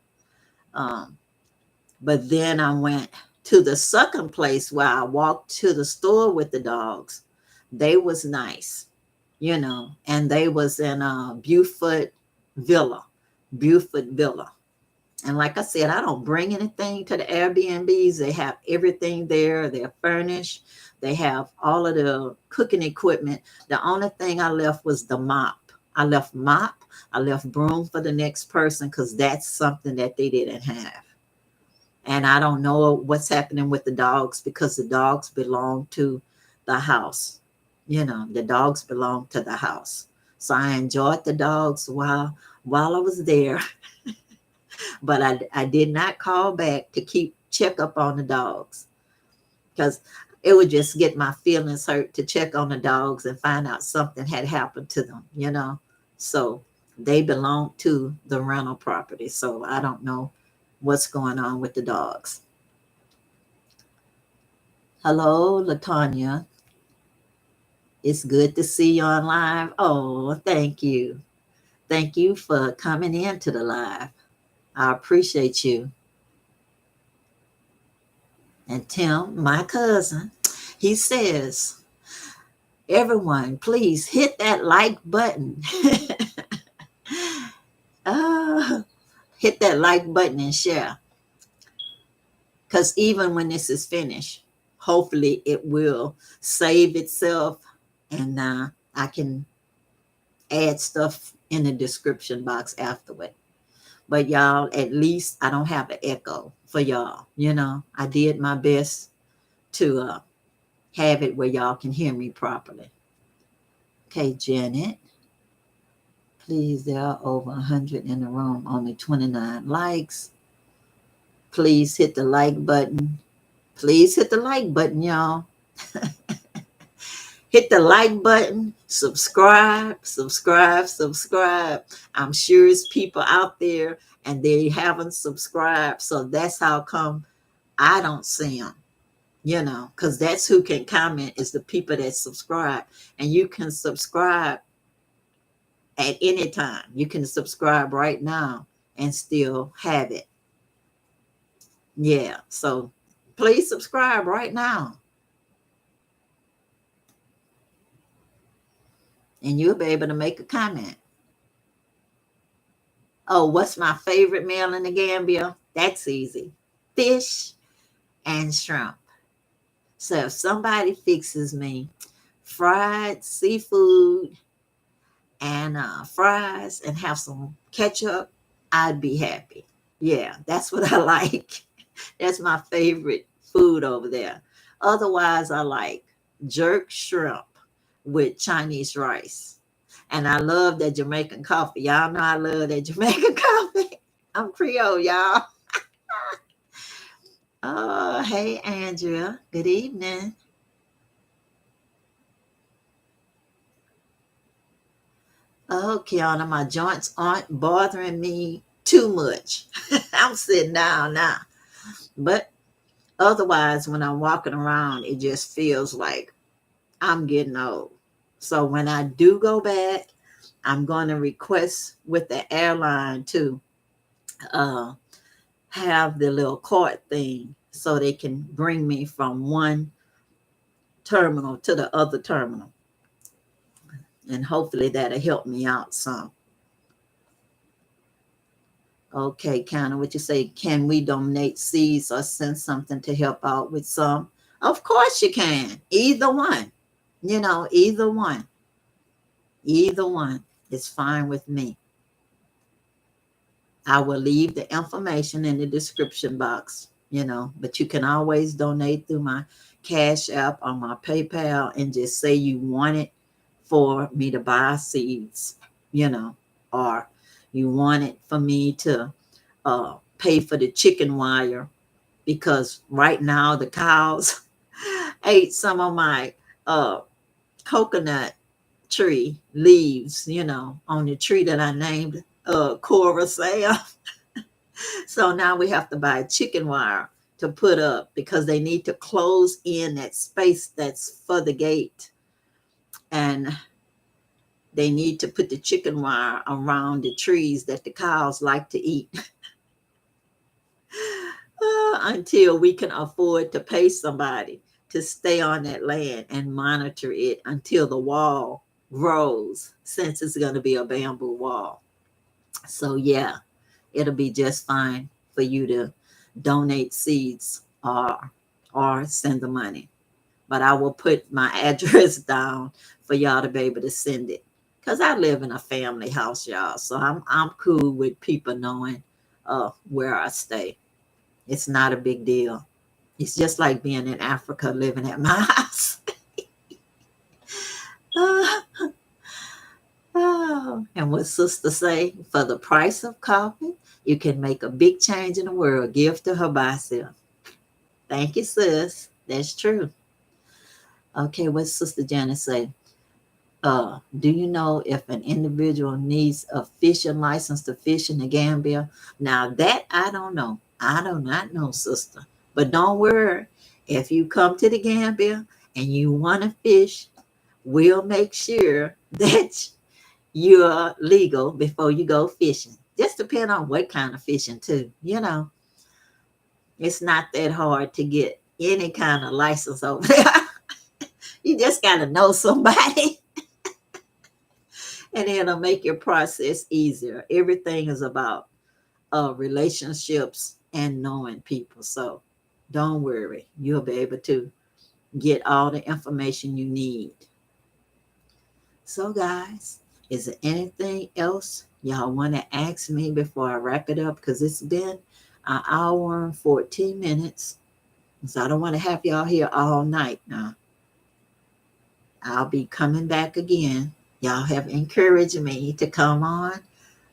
But then I went to the second place where I walked to the store with the dogs. They was nice, you know, and they was in Buford Villa. And like I said, I don't bring anything to the Airbnbs. They have everything there. They're furnished. They have all of the cooking equipment. The only thing I left was the mop. I left broom for the next person, because that's something that they didn't have. And I don't know what's happening with the dogs, because the dogs belong to the house. You know, the dogs belong to the house. So I enjoyed the dogs while I was there. But I did not call back to check up on the dogs, because it would just get my feelings hurt to check on the dogs and find out something had happened to them, you know. So they belong to the rental property. So I don't know what's going on with the dogs. Hello, LaTanya. It's good to see you on live. Oh, thank you. Thank you for coming into the live. I appreciate you. And Tim, my cousin, he says, everyone, please hit that like button. Hit that like button and share. Because even when this is finished, hopefully it will save itself, and I can add stuff in the description box afterward. But y'all, at least I don't have an echo for y'all. I did my best to have it where y'all can hear me properly. Okay, Janet. Please, there are over 100 in the room, only 29 likes. Please hit the like button. Please hit the like button, y'all. Hit the like button, subscribe. I'm sure it's people out there and they haven't subscribed. So that's how come I don't see them, because that's who can comment is the people that subscribe. And you can subscribe at any time. You can subscribe right now and still have it. Yeah. So please subscribe right now. And you'll be able to make a comment. Oh, what's my favorite meal in the Gambia? That's easy. Fish and shrimp. So if somebody fixes me fried seafood and fries and have some ketchup, I'd be happy. Yeah, that's what I like. That's my favorite food over there. Otherwise, I like jerk shrimp with Chinese rice. And I love that Jamaican coffee. Y'all know I love that Jamaican coffee. I'm Creole, y'all. Oh, hey, Andrea. Good evening. Oh, Kiana, my joints aren't bothering me too much. I'm sitting down now. But otherwise, when I'm walking around, it just feels like I'm getting old. So when I do go back, I'm going to request with the airline to uh, have the little cart thing so they can bring me from one terminal to the other terminal. And hopefully that'll help me out some. Okay, Counter, what you say? Can we donate seeds or send something to help out with some? Of course you can. Either one. Either one. Either one is fine with me. I will leave the information in the description box, but you can always donate through my Cash App or my PayPal and just say you want it for me to buy seeds, or you want it for me to pay for the chicken wire, because right now the cows ate some of my coconut tree leaves, on the tree that I named Cora Sam. So now we have to buy chicken wire to put up because they need to close in that space that's for the gate. And they need to put the chicken wire around the trees that the cows like to eat until we can afford to pay somebody to stay on that land and monitor it until the wall grows, since it's going to be a bamboo wall. So yeah, it'll be just fine for you to donate seeds or send the money. But I will put my address down for y'all to be able to send it. Because I live in a family house, y'all. So I'm cool with people knowing where I stay. It's not a big deal. It's just like being in Africa living at my house. Oh, and what sister say? For the price of coffee, you can make a big change in the world. Give to HYBASIA. Thank you, sis. That's true. Okay, what Sister Janet say? Do you know if an individual needs a fishing license to fish in the Gambia? Now that I don't know. I do not know, sister. But don't worry. If you come to the Gambia and you want to fish, we'll make sure that you're legal before you go fishing. Just depend on what kind of fishing too. It's not that hard to get any kind of license over there. You just got to know somebody. And it'll make your process easier. Everything is about relationships and knowing people. So don't worry. You'll be able to get all the information you need. So guys, Is there anything else y'all want to ask me before I wrap it up? Because it's been an hour and 14 minutes. So I don't want to have y'all here all night now. I'll be coming back again. Y'all have encouraged me to come on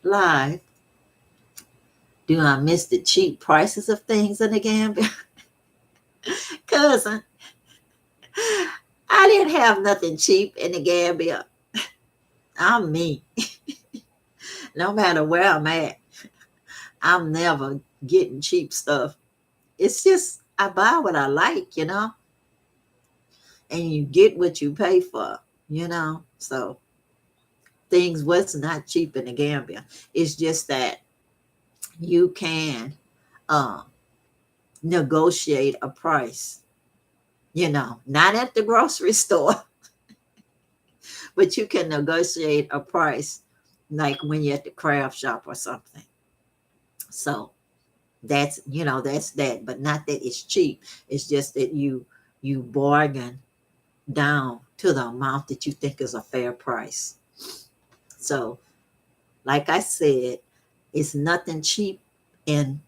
live. Do I miss the cheap prices of things in the Gambia? Cousin, I didn't have nothing cheap in the Gambia. I'm me. No matter where I'm at, I'm never getting cheap stuff. It's just I buy what I like, and you get what you pay for. So things was not cheap in the Gambia. It's just that you can uh, negotiate a price, not at the grocery store, but you can negotiate a price like when you're at the craft shop or something. So that's that, but not that it's cheap. It's just that you bargain down to the amount that you think is a fair price. So, like I said, it's nothing cheap in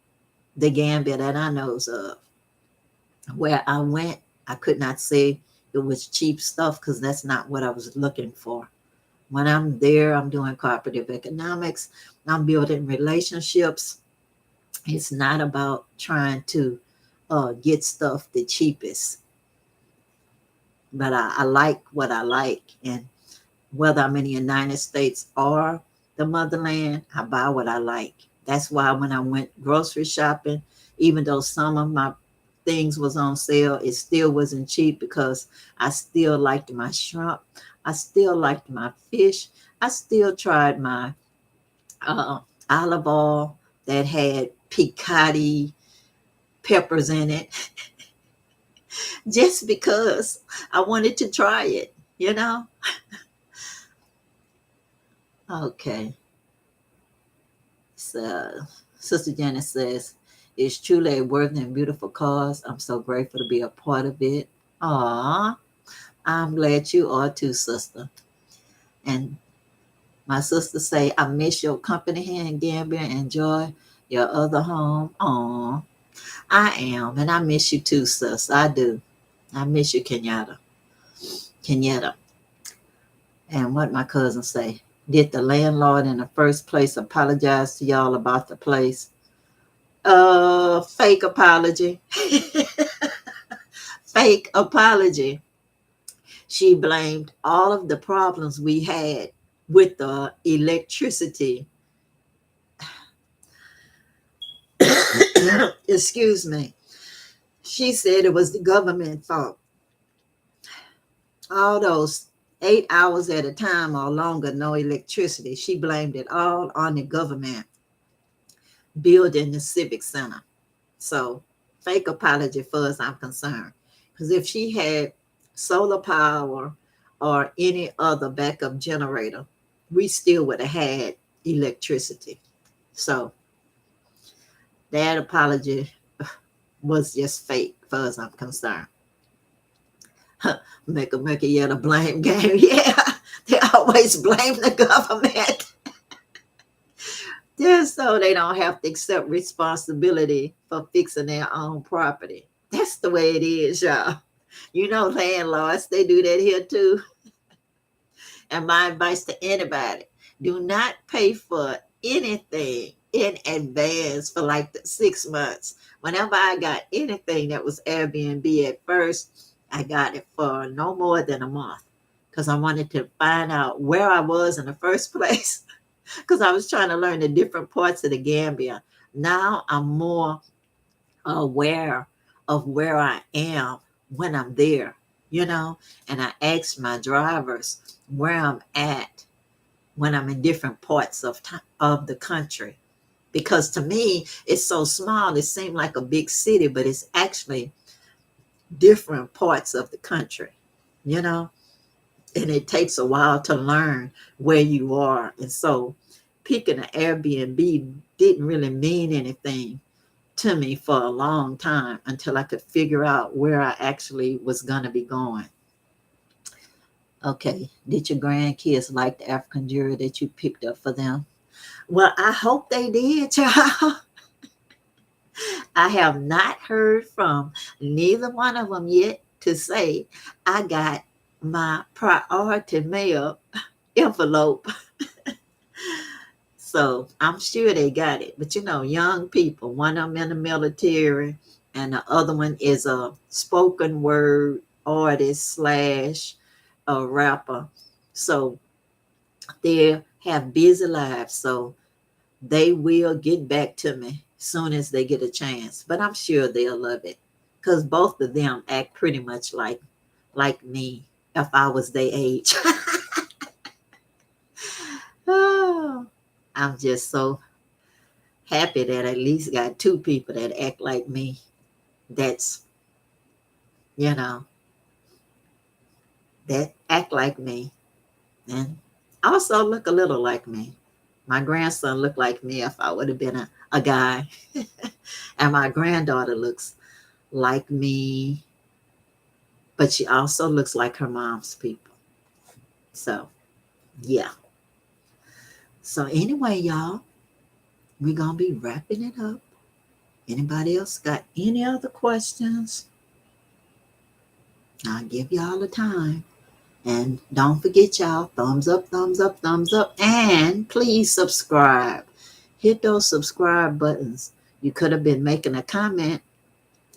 the Gambia that I knows of. Where I went, I could not say it was cheap stuff because that's not what I was looking for. When I'm there, I'm doing cooperative economics. I'm building relationships. It's not about trying to get stuff the cheapest. But I like what I like. And whether I'm in the United States or the motherland, I buy what I like. That's why when I went grocery shopping, even though some of my things was on sale, it still wasn't cheap because I still liked my shrimp. I still liked my fish. I still tried my olive oil that had picotti peppers in it just because I wanted to try it. Okay. So Sister Janet says, it's truly a worthy and beautiful cause. I'm so grateful to be a part of it. Aw, I'm glad you are too, sister. And my sister say, I miss your company here in Gambia. Enjoy your other home. Aw, I am. And I miss you too, sis. I do. I miss you, Kenyatta. Kenyatta. And what my cousin say, did the landlord in the first place apologize to y'all about the place? Fake apology. Fake apology. She blamed all of the problems we had with the electricity. Excuse me. She said it was the government fault. All those 8 hours at a time or longer, no electricity. She blamed it all on the government building the civic center. So fake apology for as I'm concerned. Because if she had solar power or any other backup generator, we still would have had electricity. So that apology was just fake for as I'm concerned. Make a yeah, the blame game. Yeah, they always blame the government. Just so they don't have to accept responsibility for fixing their own property. That's the way it is, y'all. Landlords, they do that here too. And my advice to anybody, do not pay for anything in advance for like 6 months. Whenever I got anything that was Airbnb at first, I got it for no more than a month because I wanted to find out where I was in the first place because I was trying to learn the different parts of the Gambia. Now I'm more aware of where I am when I'm there, and I ask my drivers where I'm at when I'm in different parts of the country. Because to me, it's so small, it seems like a big city, but it's actually different parts of the country, and it takes a while to learn where you are. And so picking an Airbnb didn't really mean anything to me for a long time until I could figure out where I actually was going to be going. Okay. Did your grandkids like the African jewelry that you picked up for them? Well, I hope they did, child. I have not heard from neither one of them yet to say I got my priority mail envelope. So I'm sure they got it. But young people, one of them in the military, and the other one is a spoken word artist slash a rapper. So they have busy lives. So they will get back to me soon as they get a chance. But I'm sure they'll love it. Because both of them act pretty much like me if I was their age. Oh, I'm just so happy that I at least got two people that act like me. That's, you know, that act like me and also look a little like me. My grandson looked like me if I would have been a guy. And my granddaughter looks like me, but she also looks like her mom's people. So, yeah. So, anyway, y'all, we're going to be wrapping it up. Anybody else got any other questions? I'll give y'all the time. And don't forget, y'all, thumbs up, thumbs up, thumbs up. And please subscribe. Hit those subscribe buttons. You could have been making a comment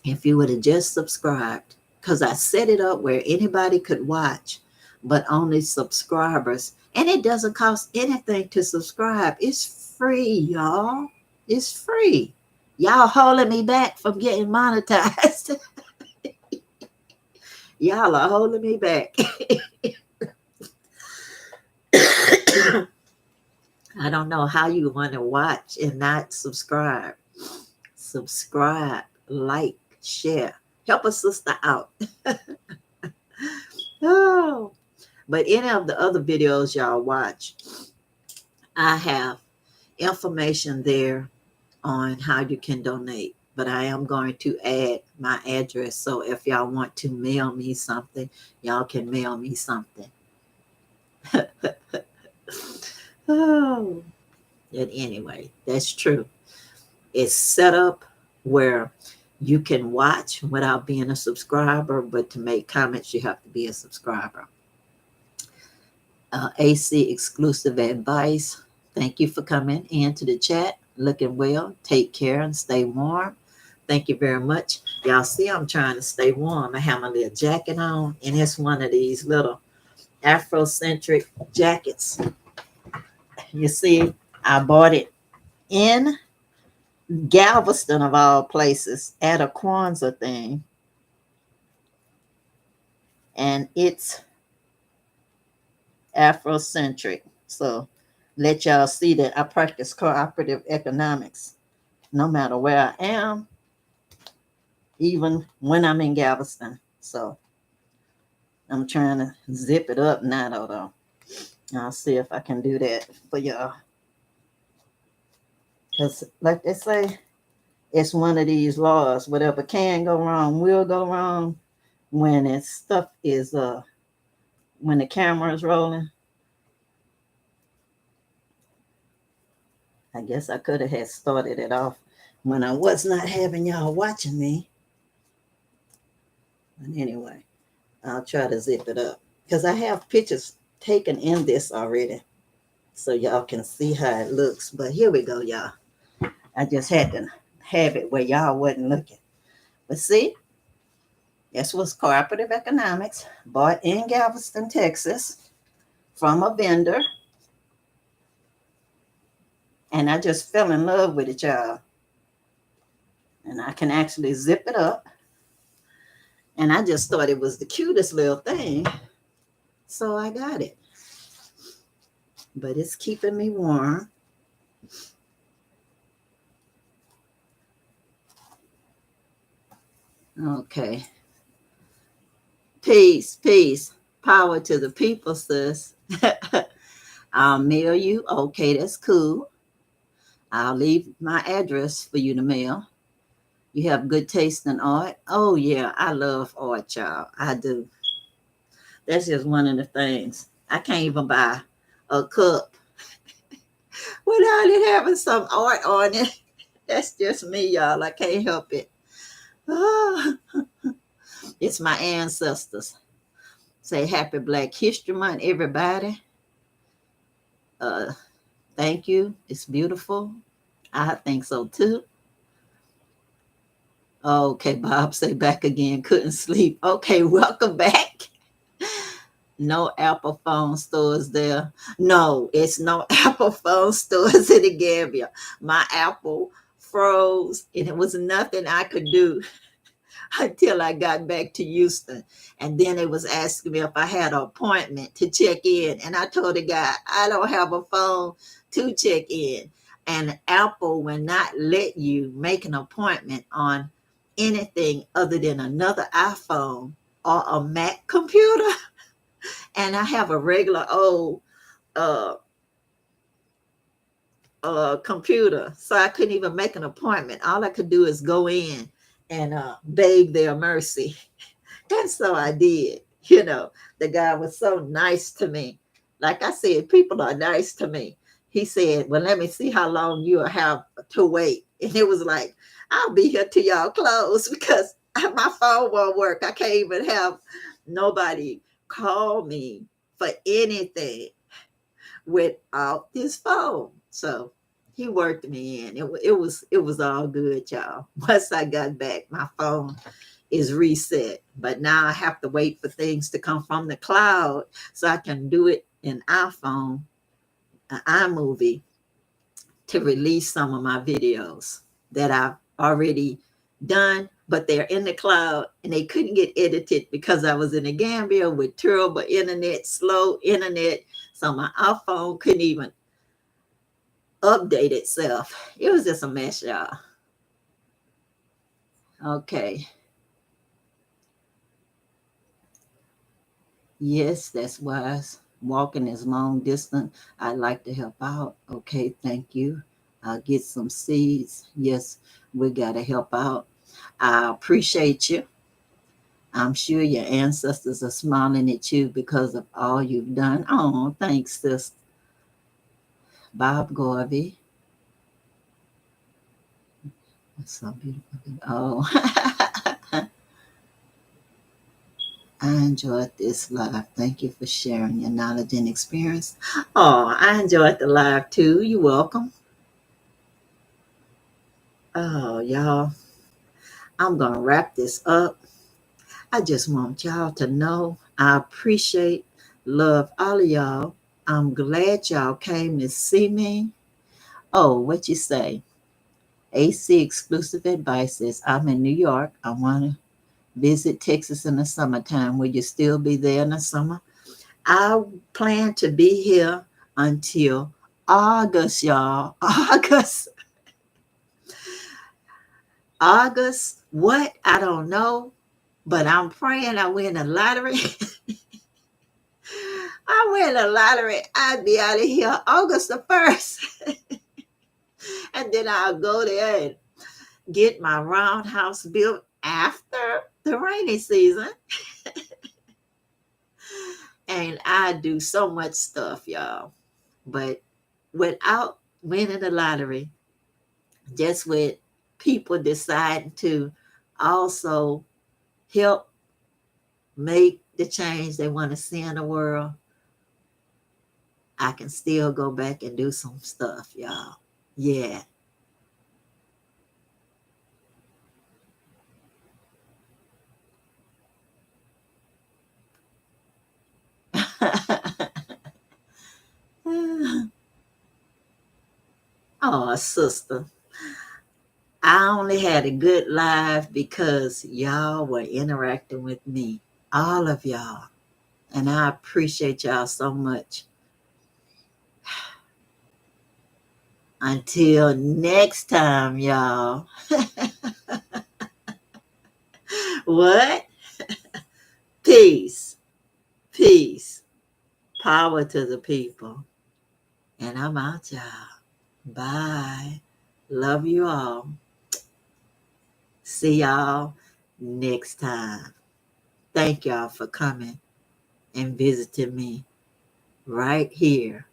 if you would have just subscribed. Because I set it up where anybody could watch, but only subscribers. And it doesn't cost anything to subscribe. It's free, y'all. It's free. Y'all holding me back from getting monetized. Y'all are holding me back. I don't know how you want to watch and not subscribe. Subscribe, like, share. Help a sister out. Oh, but any of the other videos y'all watch, I have information there on how you can donate. But I am going to add my address. So if y'all want to mail me something, y'all can mail me something. Oh, and anyway, that's true. It's set up where you can watch without being a subscriber, but to make comments, you have to be a subscriber. AC exclusive advice. Thank you for coming into the chat. Looking well. Take care and stay warm. Thank you very much. Y'all see, I'm trying to stay warm. I have my little jacket on, and it's one of these little Afrocentric jackets. You see, I bought it in Galveston, of all places, at a Kwanzaa thing. And it's Afrocentric. So let y'all see that I practice cooperative economics no matter where I am, even when I'm in Galveston. So I'm trying to zip it up now, though. I'll see if I can do that for y'all. Because, like they say, it's one of these laws. Whatever can go wrong will go wrong when when the camera is rolling. I guess I could have had started it off when I was not having y'all watching me. But anyway, I'll try to zip it up because I have pictures taken in this already so y'all can see how it looks. But here we go, y'all. I just had to have it where y'all wasn't looking. But see, this was cooperative economics, bought in Galveston, Texas, from a vendor. And I just fell in love with it, y'all. And I can actually zip it up. And I just thought it was the cutest little thing. So I got it. But it's keeping me warm. Okay. Peace, peace. Power to the people, sis. I'll mail you. Okay, that's cool. I'll leave my address for you to mail. You have good taste in art. Oh, yeah, I love art, y'all. I do. That's just one of the things. I can't even buy a cup without it having some art on it. That's just me, y'all. I can't help it. Oh, it's my ancestors. Say happy Black History Month, everybody. Uh, thank you. It's beautiful. I think so too. Okay, Bob, say back again. Couldn't sleep. Okay, welcome back. No Apple phone stores there. No, it's no Apple phone stores in the Gambia. My Apple froze, and it was nothing I could do until I got back to Houston. And then it was asking me if I had an appointment to check in. And I told the guy, I don't have a phone to check in. And Apple will not let you make an appointment on anything other than another iPhone or a Mac computer. And I have a regular old uh, computer. So I couldn't even make an appointment. All I could do is go in and beg their mercy. And so I did. You know, the guy was so nice to me. Like I said, people are nice to me. He said, well, let me see how long you'll have to wait. And it was like, I'll be here till y'all close because my phone won't work. I can't even have nobody call me for anything without this phone. So he worked me in. It was all good, y'all. Once I got back, my phone is reset. But now I have to wait for things to come from the cloud so I can do it in iPhone, an iMovie, to release some of my videos that I've already done, but they're in the cloud and they couldn't get edited because I was in the Gambia with terrible internet, slow internet. So my iPhone couldn't even update itself. It was just a mess, y'all. Okay. Yes, that's wise. Walking is long distance. I'd like to help out. Okay, thank you. I'll get some seeds. Yes, we got to help out. I appreciate you. I'm sure your ancestors are smiling at you because of all you've done. Oh, thanks, sis. Bob Garvey. That's so beautiful. Oh, I enjoyed this live. Thank you for sharing your knowledge and experience. Oh, I enjoyed the live too. You're welcome. Oh, y'all, I'm going to wrap this up. I just want y'all to know I appreciate, love all of y'all. I'm glad y'all came to see me. Oh, what you say? AC Exclusive Advice says, I'm in New York. I want to visit Texas in the summertime. Will you still be there in the summer? I plan to be here until August, y'all. August, what? I don't know. But I'm praying I win the lottery. I win the lottery. I'd be out of here August the 1st. And then I'll go there and get my roundhouse built after the rainy season. And I do so much stuff, y'all. But without winning the lottery, just with people deciding to also help make the change they want to see in the world, I can still go back and do some stuff, y'all. Yeah. Oh, sister. I only had a good live because y'all were interacting with me. All of y'all. And I appreciate y'all so much. Until next time, y'all. What? Peace. Peace. Power to the people. And I'm out, y'all. Bye. Love you all. See y'all next time. Thank y'all for coming. and visiting me right here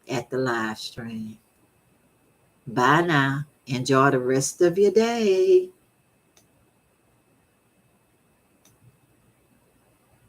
at the live stream. Bye now. Enjoy the rest of your day.